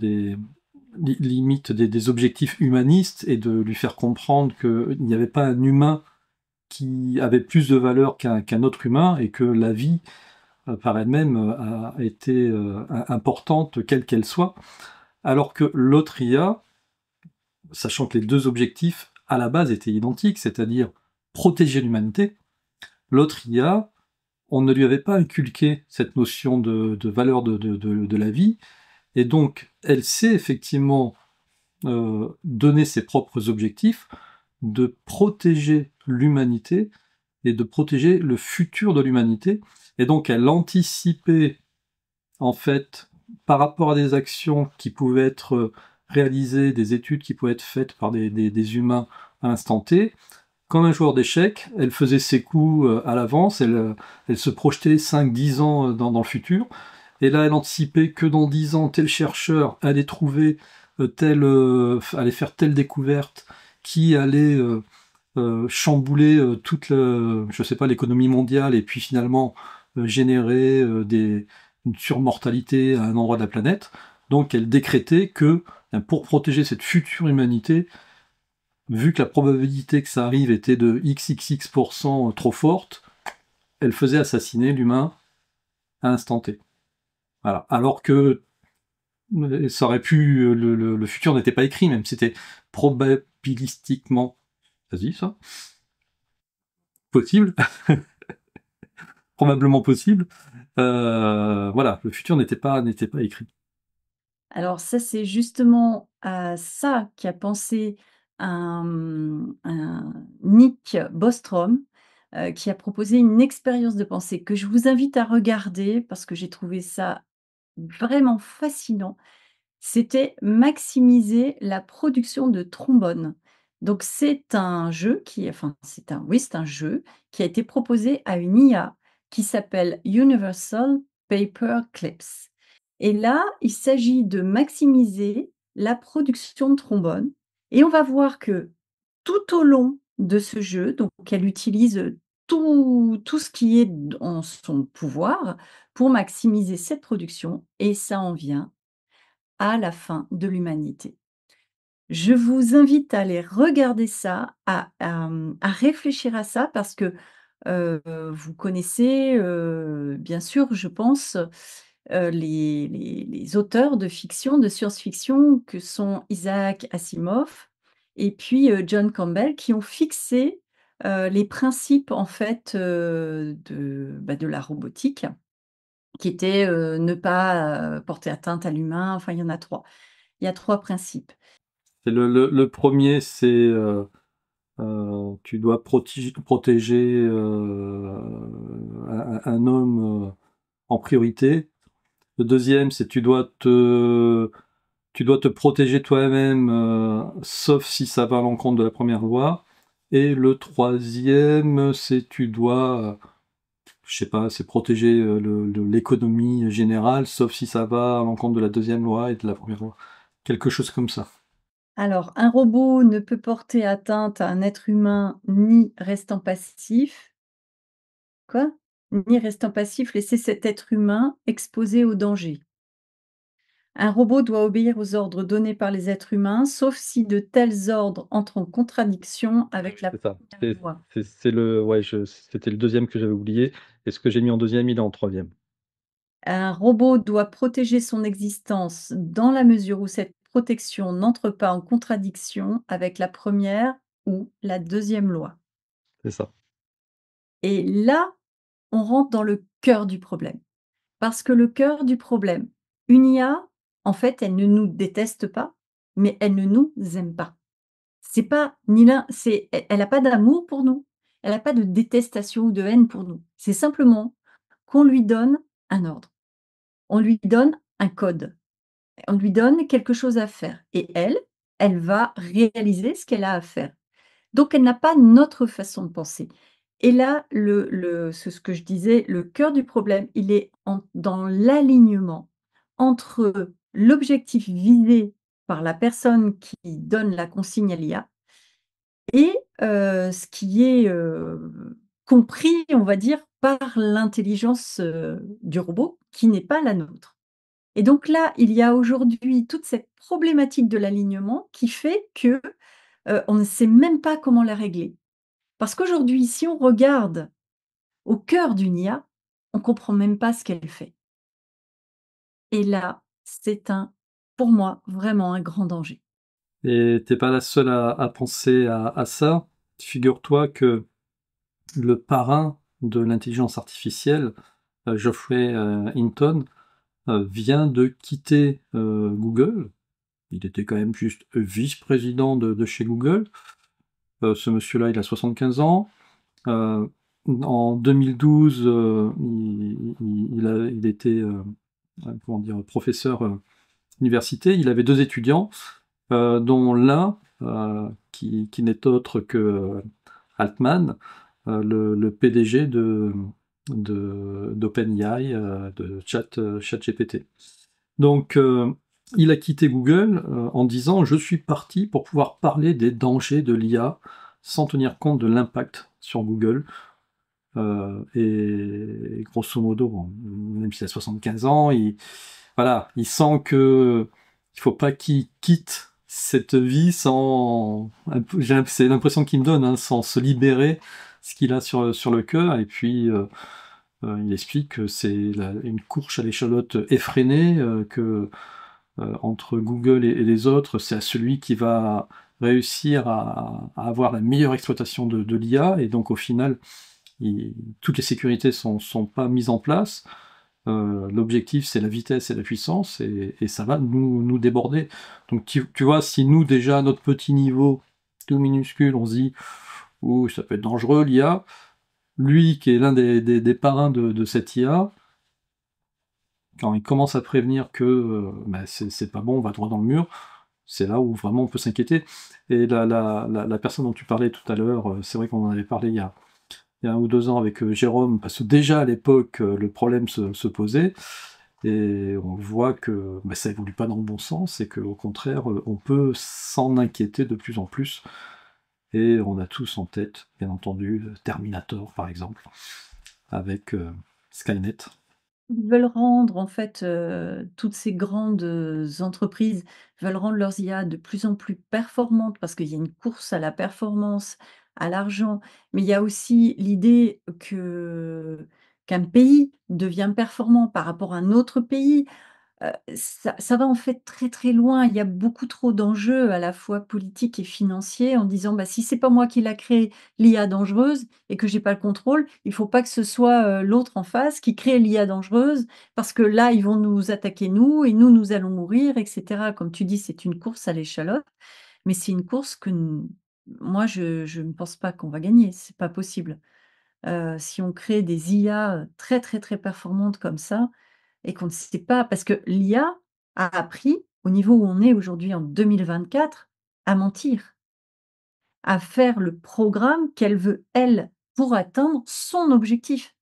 limite des objectifs humanistes et de lui faire comprendre qu'il n'y avait pas un humain qui avait plus de valeur qu'un autre humain et que la vie par elle-même a été importante quelle qu'elle soit, alors que l'autre IA, sachant que les deux objectifs à la base étaient identiques, c'est-à-dire protéger l'humanité, l'autre IA, on ne lui avait pas inculqué cette notion de valeur de la vie, et donc elle sait effectivement donner ses propres objectifs, de protéger l'humanité et de protéger le futur de l'humanité. Et donc elle anticipait, en fait, par rapport à des actions qui pouvaient être réalisées, des études qui pouvaient être faites par des humains à l'instant T. Comme un joueur d'échecs, elle faisait ses coups à l'avance, elle se projetait 5-10 ans dans le futur. Et là, elle anticipait que dans 10 ans, tel chercheur allait trouver allait faire telle découverte qui allait chambouler toute je sais pas, l'économie mondiale et puis finalement générer une surmortalité à un endroit de la planète. Donc elle décrétait que pour protéger cette future humanité, vu que la probabilité que ça arrive était de XXX% trop forte, elle faisait assassiner l'humain à l'instant T. Voilà. Alors que ça aurait pu, le futur n'était pas écrit, même c'était probabilistiquement, vas-y ça, possible, probablement possible. Voilà, le futur n'était pas écrit. Alors ça, c'est justement à ça qu'a pensé un Nick Bostrom, qui a proposé une expérience de pensée que je vous invite à regarder parce que j'ai trouvé ça vraiment fascinant. C'était maximiser la production de trombones. Donc c'est un jeu c'est un jeu qui a été proposé à une IA qui s'appelle Universal Paper Clips. Et là, il s'agit de maximiser la production de trombones et on va voir que tout au long de ce jeu, donc elle utilise tout ce qui est en son pouvoir pour maximiser cette production et ça en vient à la fin de l'humanité. Je vous invite à aller regarder ça, à réfléchir à ça parce que, vous connaissez, bien sûr, je pense, les auteurs de fiction, de science-fiction que sont Isaac Asimov et puis, John Campbell qui ont fixé, les principes en fait, de la robotique qui étaient, ne pas, porter atteinte à l'humain, enfin il y en a 3. Il y a 3 principes. Et le premier, c'est tu dois protéger un homme en priorité. Le deuxième, c'est tu dois te protéger toi-même, sauf si ça va à l'encontre de la première loi. Et le troisième, c'est tu dois, je sais pas, c'est protéger l'économie générale, sauf si ça va à l'encontre de la deuxième loi et de la première loi. Quelque chose comme ça. Alors, un robot ne peut porter atteinte à un être humain ni restant passif. Quoi? Ni restant passif, laisser cet être humain exposé au danger. Un robot doit obéir aux ordres donnés par les êtres humains, sauf si de tels ordres entrent en contradiction avec la C'est ça. première loi. C'était le deuxième que j'avais oublié et ce que j'ai mis en deuxième, il est en troisième. Un robot doit protéger son existence dans la mesure où cette protection n'entre pas en contradiction avec la première ou la deuxième loi. C'est ça. Et là, on rentre dans le cœur du problème. Parce que le cœur du problème, une IA, en fait, elle ne nous déteste pas, mais elle ne nous aime pas. C'est pas ni l'un, elle a pas d'amour pour nous, elle a pas de détestation ou de haine pour nous. C'est simplement qu'on lui donne un ordre, on lui donne un code, on lui donne quelque chose à faire et elle va réaliser ce qu'elle a à faire. Donc elle n'a pas notre façon de penser. Et là, c'est ce que je disais, le cœur du problème, il est dans l'alignement entre l'objectif visé par la personne qui donne la consigne à l'IA et ce qui est, compris, on va dire, par l'intelligence, du robot qui n'est pas la nôtre. Et donc là, il y a aujourd'hui toute cette problématique de l'alignement qui fait que, on ne sait même pas comment la régler. Parce qu'aujourd'hui, si on regarde au cœur d'une IA, on comprend même pas ce qu'elle fait. Et là, c'est pour moi, vraiment un grand danger. Et t'es pas la seule à penser à ça. Figure-toi que le parrain de l'intelligence artificielle, Geoffrey Hinton, vient de quitter Google. Il était quand même juste vice-président de chez Google. Ce monsieur-là, il a 75 ans. En 2012, il était comment dire, professeur université. Il avait deux étudiants, dont l'un, qui n'est autre que Altman, le PDG d'OpenAI, de ChatGPT. Donc, il a quitté Google en disant « Je suis parti pour pouvoir parler des dangers de l'IA sans tenir compte de l'impact sur Google. » Et grosso modo, bon, même s'il a 75 ans, il sent que il faut pas qu'il quitte cette vie sans, c'est l'impression qu'il me donne, hein, sans se libérer ce qu'il a sur le cœur. Et puis il explique que c'est une course à l'échalote effrénée, que entre Google et les autres, c'est à celui qui va réussir à avoir la meilleure exploitation de l'IA. Et donc au final, toutes les sécurités sont pas mises en place. L'objectif, c'est la vitesse et la puissance, et ça va nous déborder. Donc tu vois, si nous, déjà, à notre petit niveau, tout minuscule, on se dit « Ouh, ça peut être dangereux, l'IA », lui, qui est l'un des parrains de cette IA, quand il commence à prévenir que c'est pas bon, on va droit dans le mur, c'est là où vraiment on peut s'inquiéter. Et la personne dont tu parlais tout à l'heure, c'est vrai qu'on en avait parlé il y a 1 ou 2 ans avec Jérôme, parce que déjà à l'époque, le problème se posait, et on voit que ça évolue pas dans le bon sens, et qu'au contraire, on peut s'en inquiéter de plus en plus. Et on a tous en tête, bien entendu, Terminator, par exemple, avec Skynet. Ils veulent rendre en fait, toutes ces grandes, entreprises veulent rendre leurs IA de plus en plus performantes parce qu'il y a une course à la performance, à l'argent, mais il y a aussi l'idée qu'un pays devient performant par rapport à un autre pays. Ça va en fait très, très loin. Il y a beaucoup trop d'enjeux à la fois politiques et financiers en disant: «Bah, si c'est pas moi qui l'a créé, l'IA dangereuse et que j'ai pas le contrôle, il faut pas que ce soit, l'autre en face qui crée l'IA dangereuse parce que là, ils vont nous attaquer nous et nous, nous allons mourir» et cetera. Comme tu dis, c'est une course à l'échalote, mais c'est une course que n moi, je ne pense pas qu'on va gagner, c'est pas possible. Si on crée des IA, très, très, très performantes comme ça, et qu'on ne sait pas parce que l'IA a appris, au niveau où on est aujourd'hui en 2024, à mentir, à faire le programme qu'elle veut, elle, pour atteindre son objectif.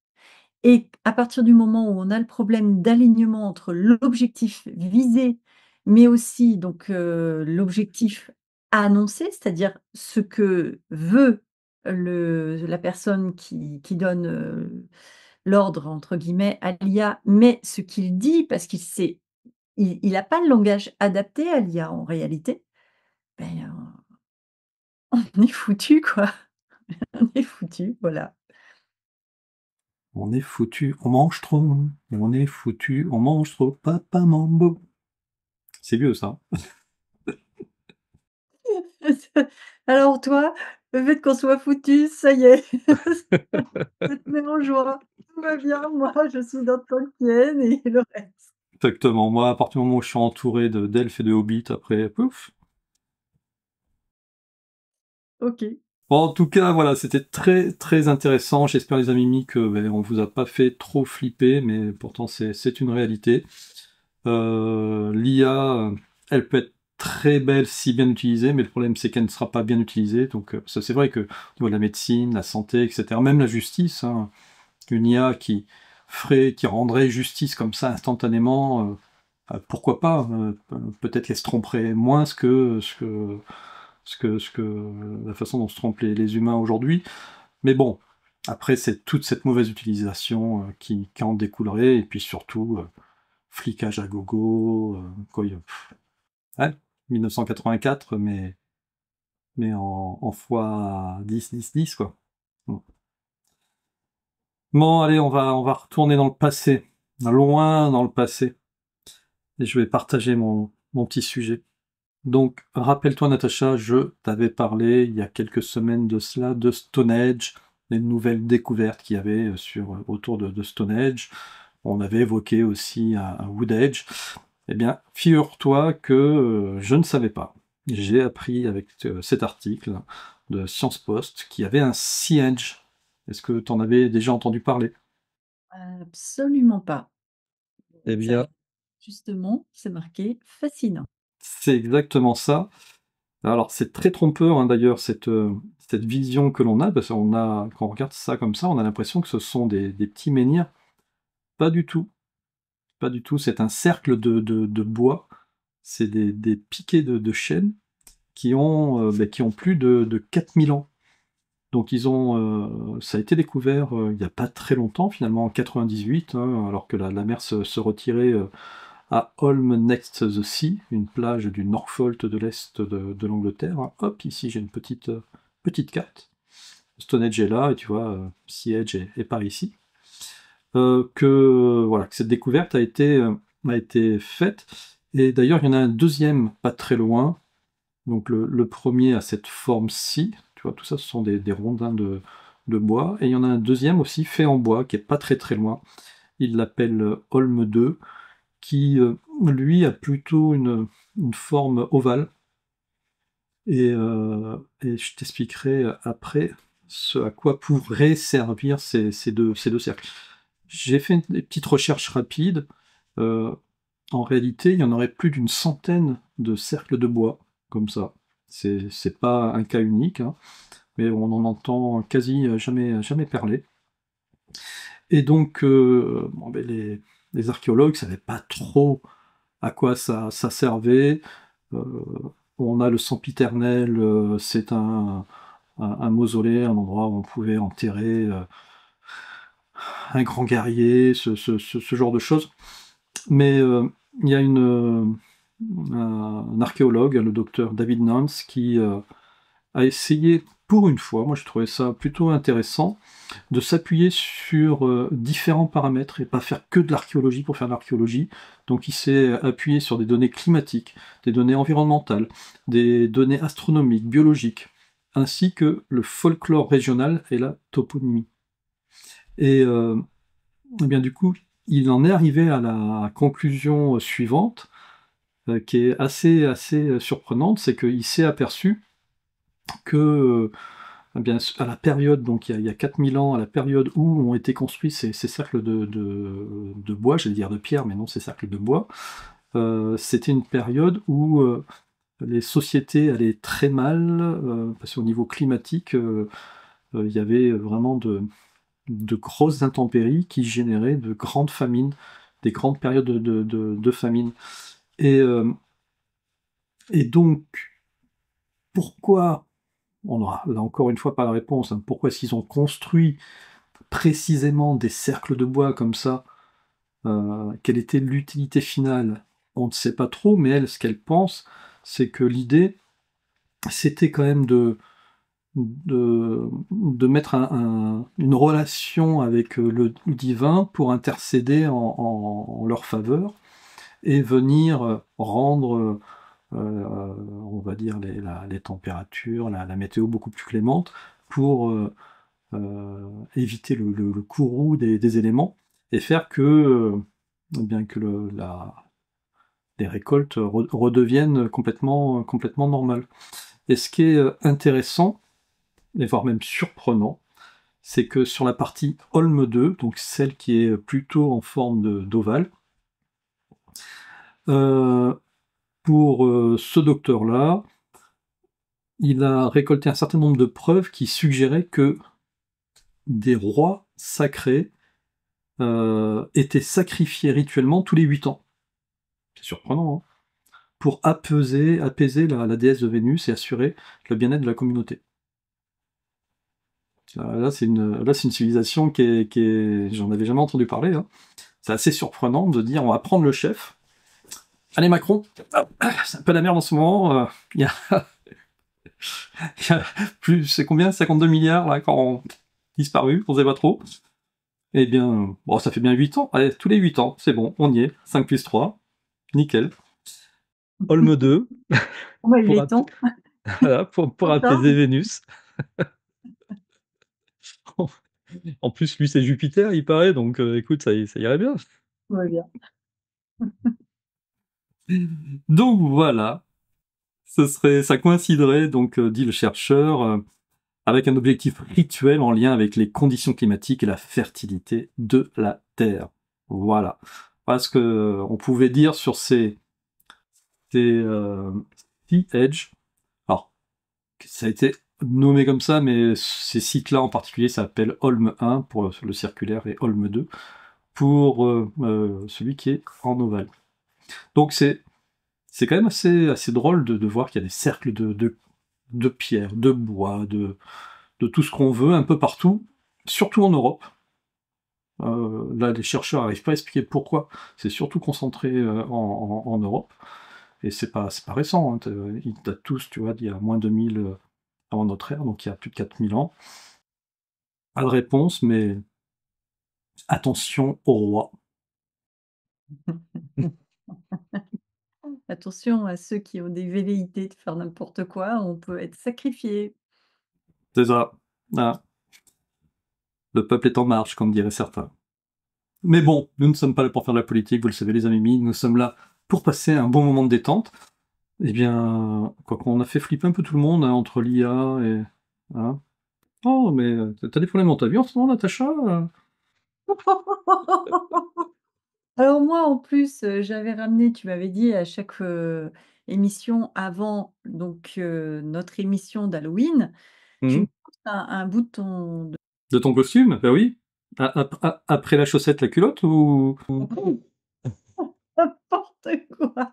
Et à partir du moment où on a le problème d'alignement entre l'objectif visé, mais aussi donc l'objectif annoncé, c'est-à-dire ce que veut la personne qui donne, «l'ordre» entre guillemets à l'IA, mais ce qu'il dit parce qu'il il a pas le langage adapté à l'IA en réalité, ben, on est foutu quoi. On est foutu, voilà. On est foutu, on mange trop. On est foutu, on mange trop. Papa Mambo. C'est vieux ça. Alors toi, le fait qu'on soit foutu, ça y est, ça te met en joie. Tout va bien, moi je suis dans Tolkien et le reste. Exactement. Moi, à partir du moment où je suis entouré d'elfes et de hobbits, après, pouf. OK. Bon, en tout cas, voilà, c'était très très intéressant. J'espère, les amis, que on vous a pas fait trop flipper, mais pourtant c'est une réalité. L'IA, elle peut être très belle si bien utilisée, mais le problème c'est qu'elle ne sera pas bien utilisée. Donc ça, c'est vrai que au niveau de la médecine, la santé, etc., même la justice, hein, une IA qui rendrait justice comme ça instantanément, pourquoi pas, peut-être qu'elle se tromperait moins que la façon dont se trompent les humains aujourd'hui. Mais bon, après, c'est toute cette mauvaise utilisation qui en découlerait, et puis surtout, flicage à gogo, quoi, ouais, 1984, mais en fois 10, 10, 10, quoi. Bon, allez, on va retourner dans le passé, loin dans le passé, et je vais partager mon petit sujet. Donc, rappelle-toi, Natacha, je t'avais parlé il y a quelques semaines de cela, de Stonehenge, des nouvelles découvertes qu'il y avait autour de Stonehenge. On avait évoqué aussi à Woodedge. Eh bien, figure-toi que je ne savais pas. J'ai appris avec cet article de Science Post qu'il y avait un Sea-Edge. Est-ce que tu en avais déjà entendu parler? Absolument pas. Eh Ça bien, justement, c'est marqué fascinant. C'est exactement ça. Alors, c'est très trompeur, hein, d'ailleurs, cette vision que l'on a, parce qu'on a, quand on regarde ça comme ça, on a l'impression que ce sont des petits menhirs. Pas du tout. Pas du tout. C'est un cercle de bois. C'est des piquets de chêne qui ont plus de 4000 ans. Donc ça a été découvert il n'y a pas très longtemps, finalement en 98, hein, alors que la mer se retirait à Holme Next the Sea, une plage du Norfolk de l'Est de l'Angleterre. Hein. Hop, ici j'ai une petite carte. Stonehenge est là, et tu vois, Sea Edge est par ici. Que cette découverte a été faite. Et d'ailleurs, il y en a un deuxième pas très loin. Donc le premier a cette forme-ci. Tu vois, tout ça, ce sont des rondins de bois. Et il y en a un deuxième aussi fait en bois, qui est pas très très loin. Il l'appelle Holme 2, qui lui a plutôt une forme ovale. Et je t'expliquerai après ce à quoi pourraient servir ces deux cercles. J'ai fait des petites recherches rapides. En réalité, il y en aurait plus d'une centaine de cercles de bois, comme ça. C'est pas un cas unique, hein, mais on en entend quasi jamais parler. Et donc, les archéologues ne savaient pas trop à quoi ça servait. On a le sempiternel, c'est un mausolée, un endroit où on pouvait enterrer un grand guerrier, ce genre de choses. Mais il y a un archéologue, le docteur David Nance, qui a essayé, pour une fois, moi je trouvais ça plutôt intéressant, de s'appuyer sur différents paramètres et pas faire que de l'archéologie pour faire de l'archéologie. Donc il s'est appuyé sur des données climatiques, des données environnementales, des données astronomiques, biologiques, ainsi que le folklore régional et la toponymie. Et bien du coup, il en est arrivé à la conclusion suivante, qui est assez surprenante, c'est qu'il s'est aperçu que eh bien, à la période, donc il y a 4000 ans, à la période où ont été construits ces cercles de bois, j'allais dire de pierre, mais non, ces cercles de bois, c'était une période où les sociétés allaient très mal, parce qu'au niveau climatique, il y avait vraiment de grosses intempéries qui généraient de grandes famines, des grandes périodes de famine. Et donc, pourquoi, on n'aura là encore une fois pas la réponse, hein, pourquoi est-ce qu'ils ont construit précisément des cercles de bois comme ça, quelle était l'utilité finale? on ne sait pas trop, mais elle, ce qu'elle pense, c'est que l'idée, c'était quand même de mettre une relation avec le divin pour intercéder en leur faveur et venir rendre, on va dire, les températures, la météo beaucoup plus clémente pour éviter le courroux des éléments et faire que, bien que les récoltes redeviennent complètement normales. Et ce qui est intéressant, et voire même surprenant, c'est que sur la partie Holme 2, donc celle qui est plutôt en forme d'ovale, pour ce docteur-là, il a récolté un certain nombre de preuves qui suggéraient que des rois sacrés étaient sacrifiés rituellement tous les 8 ans. C'est surprenant, hein, pour apaiser la déesse de Vénus et assurer le bien-être de la communauté. Là, c'est une civilisation qui est j'en avais jamais entendu parler. Hein. C'est assez surprenant de dire on va prendre le chef. Allez Macron, c'est un peu la merde en ce moment. Il y a plus, c'est combien 52 milliards là quand on disparu, on sait pas trop. Eh bien, bon, ça fait bien 8 ans. Allez, tous les 8 ans, c'est bon, on y est. 5 plus 3, nickel. Holme 2, Ouais, il pour, est temps. voilà, pour apaiser Vénus. En plus, lui, c'est Jupiter, il paraît, donc écoute, ça irait bien. Tout va bien. Donc voilà, ça coïnciderait, donc, dit le chercheur, avec un objectif rituel en lien avec les conditions climatiques et la fertilité de la Terre. Voilà. Voilà ce que on pouvait dire sur ces Sea Edge. Alors, ça a été nommé comme ça, mais ces sites-là en particulier s'appellent Holme 1 pour le circulaire et Holme 2 pour celui qui est en ovale. Donc c'est quand même assez drôle de voir qu'il y a des cercles de pierre, de bois, de tout ce qu'on veut un peu partout, surtout en Europe. Là, les chercheurs n'arrivent pas à expliquer pourquoi. C'est surtout concentré en Europe. Et c'est pas récent. Hein. Ils datent tous, tu vois, d'il y a moins de 2000 avant notre ère, donc il y a plus de 4000 ans. Pas de réponse, mais attention au roi. Attention à ceux qui ont des velléités de faire n'importe quoi, on peut être sacrifié. C'est ça. Ah. Le peuple est en marche, comme diraient certains. Mais bon, nous ne sommes pas là pour faire de la politique, vous le savez les amis, nous sommes là pour passer un bon moment de détente. Eh bien, quoi qu'on a fait flipper un peu tout le monde hein, entre l'IA et... Hein. Oh, mais t'as des problèmes dans ta vie en ce moment, Natacha Alors moi, en plus, j'avais ramené, tu m'avais dit à chaque, émission avant donc notre émission d'Halloween, tu me Mhm. montres un bout de ton De ton costume? Ben oui. Après la chaussette, la culotte ou... n'importe quoi.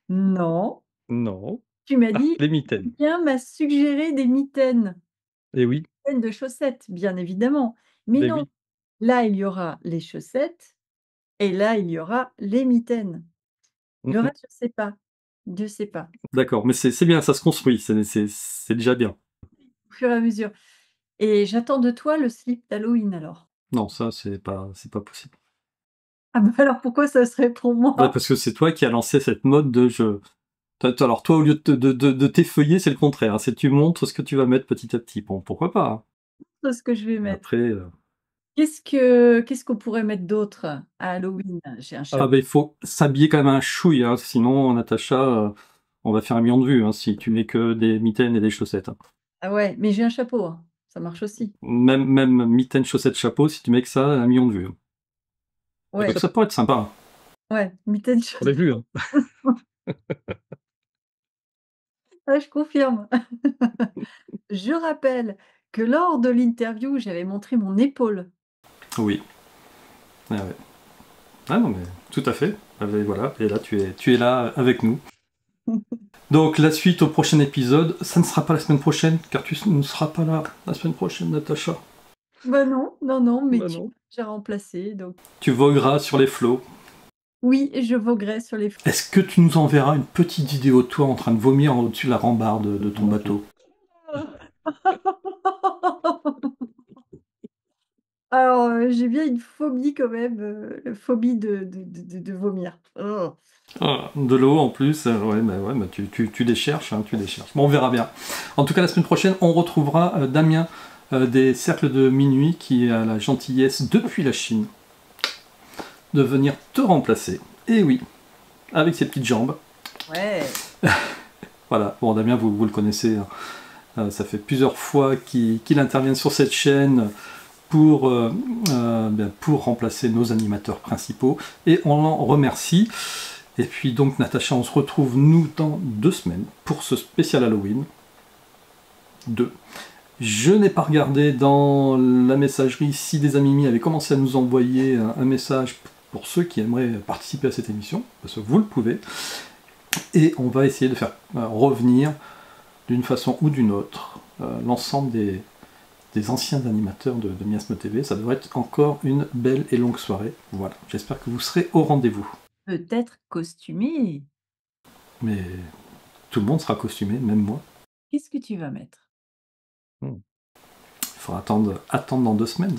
Non, Non. tu m'as dit: Les mitaines. «Quelqu'un m'a suggéré des mitaines». Eh oui, Mitaines de chaussettes, bien évidemment. Mais eh non, oui. là, il y aura les chaussettes et là, il y aura les mitaines. Le Mhm. reste, je sais pas. Je sais pas. D'accord, mais c'est bien, ça se construit, c'est déjà bien. Au fur et à mesure. Et j'attends de toi le slip d'Halloween alors. Non, ça, c'est pas possible. Ah bah alors pourquoi ça serait pour Ouais, moi? parce que c'est toi qui as lancé cette mode de je... Alors toi, au lieu de t'effeuiller, c'est le contraire. Hein. C'est tu montres ce que tu vas mettre petit à petit. Bon, pourquoi pas. Hein. C'est ce que je vais Mais mettre. après, Qu'est-ce qu'on pourrait mettre d'autre à Halloween? J'ai un chapeau. ben, il faut s'habiller quand même un chouille. Hein. Sinon, Natacha, on va faire un million de vues hein, si tu mets que des mitaines et des chaussettes. Hein. Ah ouais, mais j'ai un chapeau, hein. Ça marche aussi. Même mitaines, chaussettes, chapeau, si tu mets que ça, un million de vues. Hein. Ouais, Donc ça pourrait être sympa. Hein. ouais, mitaines, On l'a chaussettes. vu, hein. Ah, je confirme. Je rappelle que lors de l'interview, j'avais montré mon épaule. Oui. Ah, ouais. Ah non, mais tout à fait. Ah, ben, voilà. Et là, tu es là avec nous. Donc la suite au prochain épisode, ça ne sera pas la semaine prochaine, car tu ne seras pas là la semaine prochaine, Natacha. Bah non, non, non, mais Bah tu non. m'as déjà remplacé, donc Tu vogueras sur les flots. Oui, je voguerai sur les flots. Est-ce que tu nous enverras une petite vidéo de toi en train de vomir au-dessus de la rambarde de ton bateau? Alors, j'ai bien une phobie quand même, phobie de vomir. Oh. Ah, de l'eau en plus, ouais, bah, tu les cherches, hein, tu les cherches. Bon, on verra bien. En tout cas, la semaine prochaine, on retrouvera Damien des Cercles de Minuit qui a la gentillesse depuis la Chine de venir te remplacer. Et oui, avec ses petites jambes. Ouais. Voilà, bon, Damien, vous le connaissez, hein. Ça fait plusieurs fois qu'il intervient sur cette chaîne pour remplacer nos animateurs principaux. Et on l'en remercie. Et puis donc Natacha, on se retrouve nous dans 2 semaines pour ce spécial Halloween 2. Je n'ai pas regardé dans la messagerie si des amis avaient commencé à nous envoyer un message pour ceux qui aimeraient participer à cette émission, parce que vous le pouvez. Et on va essayer de faire revenir d'une façon ou d'une autre l'ensemble des anciens animateurs de Miasme TV. Ça devrait être encore une belle et longue soirée. Voilà, j'espère que vous serez au rendez-vous. Peut-être costumé. Mais tout le monde sera costumé, même moi. Qu'est-ce que tu vas mettre? Il faudra attendre dans 2 semaines.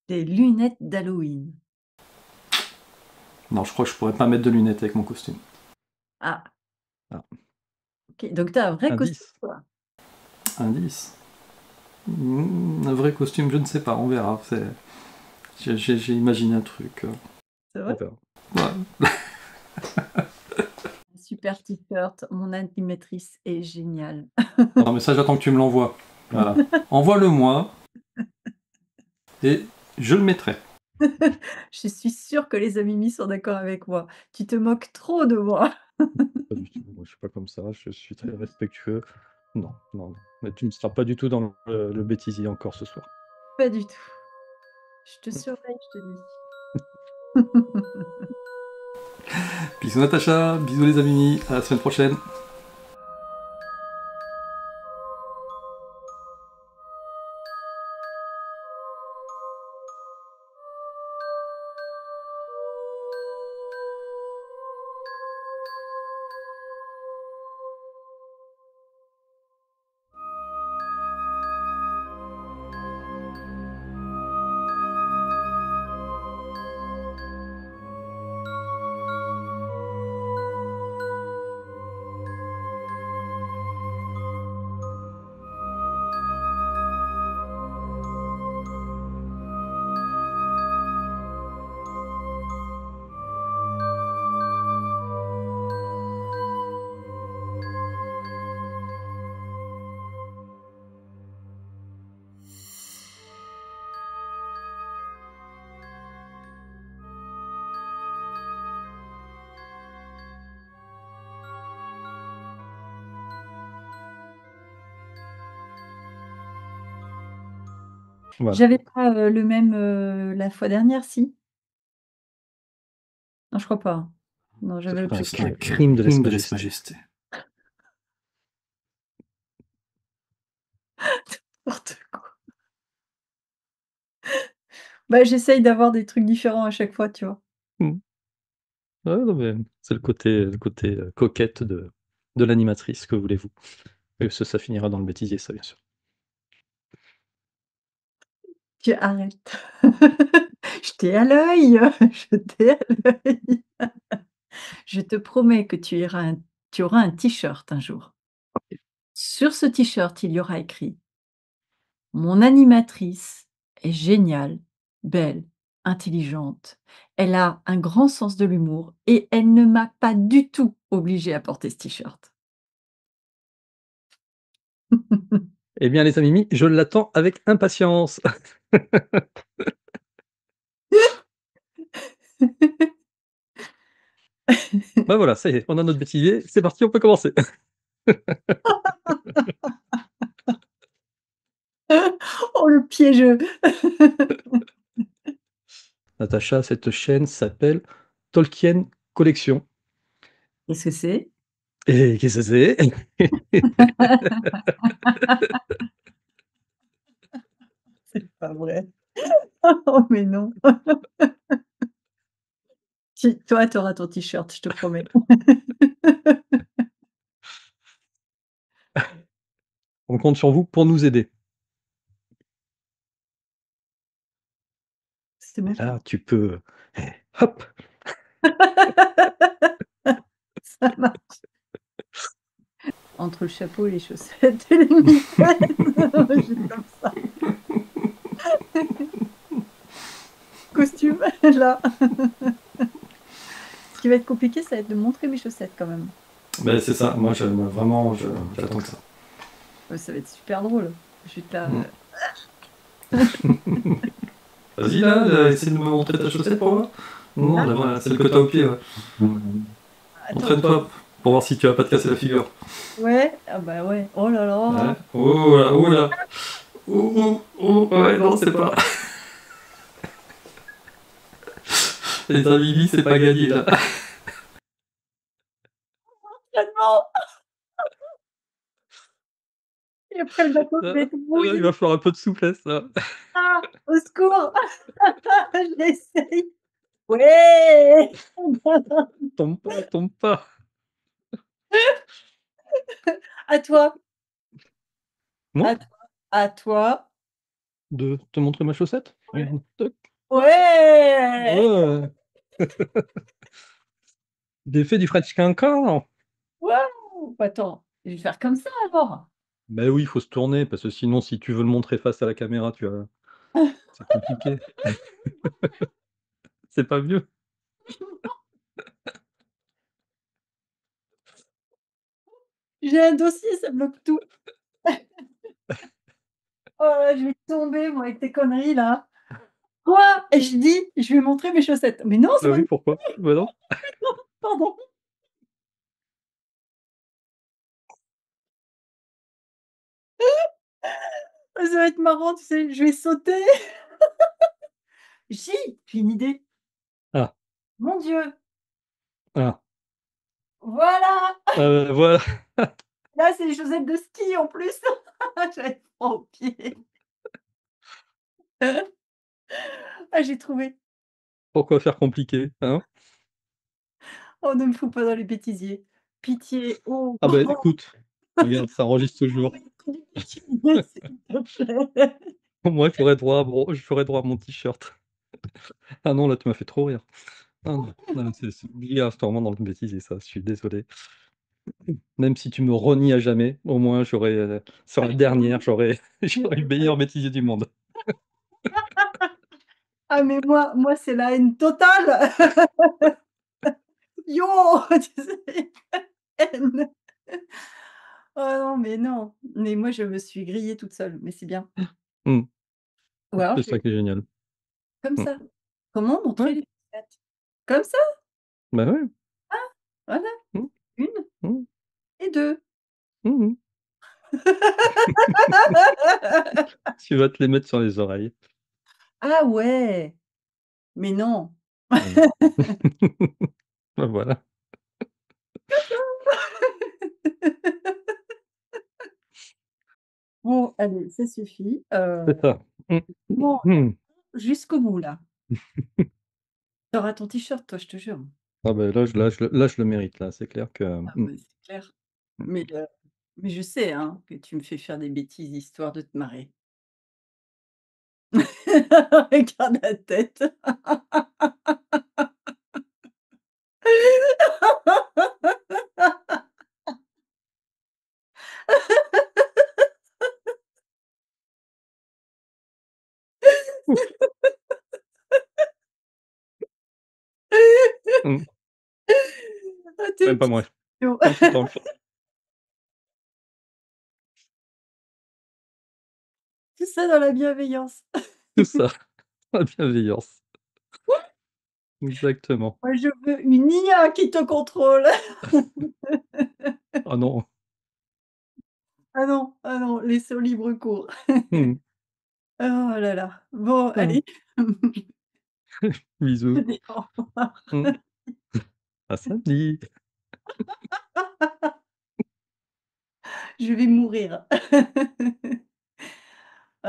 Des lunettes d'Halloween. Non, je crois que je pourrais pas mettre de lunettes avec mon costume. Ah. Ah. Ok, donc tu as un vrai Indice. costume, toi. Indice. Un vrai costume, je ne sais pas, on verra. J'ai imaginé un truc. C'est On vrai? verra. Ouais. Un super t-shirt, mon animatrice est géniale. Non, mais ça, j'attends que tu me l'envoies. Voilà. Envoie-le-moi et je le mettrai. Je suis sûre que les Amimi sont d'accord avec moi. Tu te moques trop de moi. Pas du tout. Moi, je suis pas comme ça. Je suis très respectueux. Non, non, non. Mais tu ne seras pas du tout dans le bêtisier encore ce soir. Pas du tout. Je te surveille, je te dis. Bisous Natacha, bisous les amis, à la semaine prochaine. Voilà. J'avais pas le même la fois dernière, si? Non, je crois pas. Non, j'avais le C'est un crime de crime lèse-majesté. lèse-majesté. n'importe quoi. Bah, j'essaye d'avoir des trucs différents à chaque fois, tu vois. Ouais, non, mais c'est le côté coquette de l'animatrice, que voulez-vous. Et ça finira dans le bêtisier, ça, bien sûr. Tu arrêtes. Je t'ai à l'œil, je t'ai à l'œil. Je te promets que tu auras un t-shirt un jour. Sur ce t-shirt, il y aura écrit: «Mon animatrice est géniale, belle, intelligente. Elle a un grand sens de l'humour et elle ne m'a pas du tout obligée à porter ce t-shirt». Eh bien, les amis, je l'attends avec impatience. Bah voilà, ça y est, on a notre bêtisier, c'est parti, on peut commencer. Oh, le piégeux! Natacha, cette chaîne s'appelle Tolkien Collection. Qu'est-ce que c'est? Et qu'est-ce que c'est? C'est pas vrai. Oh mais non. Toi, tu auras ton t-shirt, je te promets. On compte sur vous pour nous aider. C'est Et bon. là, tu peux hop! Ça marche. Entre le chapeau et les chaussettes et les mitaines, juste comme ça. Costume, là. Ce qui va être compliqué, ça va être de montrer mes chaussettes quand même. Ben, c'est ça, moi vraiment, j'attends que ça. Ouais, ça va être super drôle. Je vais être là. Vas-y là, essaie de me montrer ta chaussette pour voir. Non, là, voilà, c'est le que t'as au pied, ouais. Attends. Entraîne-toi pour voir si tu vas pas te casser la figure. Ouais, ah bah ouais. Oh là là. Ouais. Oh là, oh là. Ouais, non, c'est pas. Les amis, c'est pas gagné là. Tellement. Et après le bateau va être Il brouillé. va falloir un peu de souplesse là. Ah, au secours. J'essaye. Ouais. Tombe pas, tombe pas. À toi. Moi? À toi. De te montrer ma chaussette? Regarde. Toc. Ouais. Ouais. J'ai fait du French cancan. Waouh. Attends, je vais faire comme ça alors. Ben oui, il faut se tourner parce que sinon, si tu veux le montrer face à la caméra, c'est compliqué. C'est pas mieux. J'ai un dossier, ça bloque tout. Oh là, je vais tomber moi avec tes conneries là. Quoi? Et je dis: «Je vais montrer mes chaussettes». Mais non, c'est Bah pas oui, pourquoi? Bah non. pardon. Ça va être marrant, tu sais, je vais sauter. Si, j'ai une idée. Ah, Mon Dieu, ah, voilà! voilà. Là, c'est les chaussettes de ski en plus. J'avais froid aux pieds. Ah, j'ai trouvé. Pourquoi faire compliqué, hein? Oh, ne me fous pas dans les bêtisiers. Pitié, oh. Ah bah écoute, regarde, ça enregistre toujours. S'il te plaît. Moi, j'aurais droit à mon t-shirt. Ah non, là, tu m'as fait trop rire. Ah non, non, c'est obligatoirement dans le bêtisier ça, je suis désolé. Même si tu me renies à jamais, au moins sur la dernière, j'aurais le meilleur bêtisier du monde. Ah, mais moi, c'est la haine totale. Yo! Tu sais? Haine. Oh non, mais non. Mais moi, je me suis grillée toute seule, mais c'est bien. Mmh, Ou alors c'est je ça vais qui est génial. comme Mmh. ça. Comment montrer Ouais, les chaussettes? Comme ça, bah ouais. voilà, Mmh, 1 mmh, et 2. mmh mh. Tu vas te les mettre sur les oreilles. Ah ouais! Mais non. Ah non. Bah voilà, Bon, allez, ça suffit. c'est ça. Mmh, Bon, mmh. jusqu'au bout là. Tu auras ton t-shirt toi, je te jure. Ah bah là, je le mérite là, c'est clair que Ah bah, c'est clair. Mais je sais, hein, que tu me fais faire des bêtises histoire de te marrer. Regarde la tête. ouf, mmh, Ah, tu même es pas moi, mignon. un petit ange, Tout ça dans la bienveillance. tout ça, la bienveillance, exactement. Moi, je veux une IA qui te contrôle. Ah non, Ah non, laissez au libre cours. mmh, Oh là là. Bon, ah, allez. bisous, Allez, au revoir. mmh, à samedi. Je vais mourir.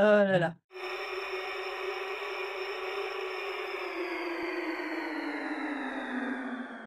Oh là là.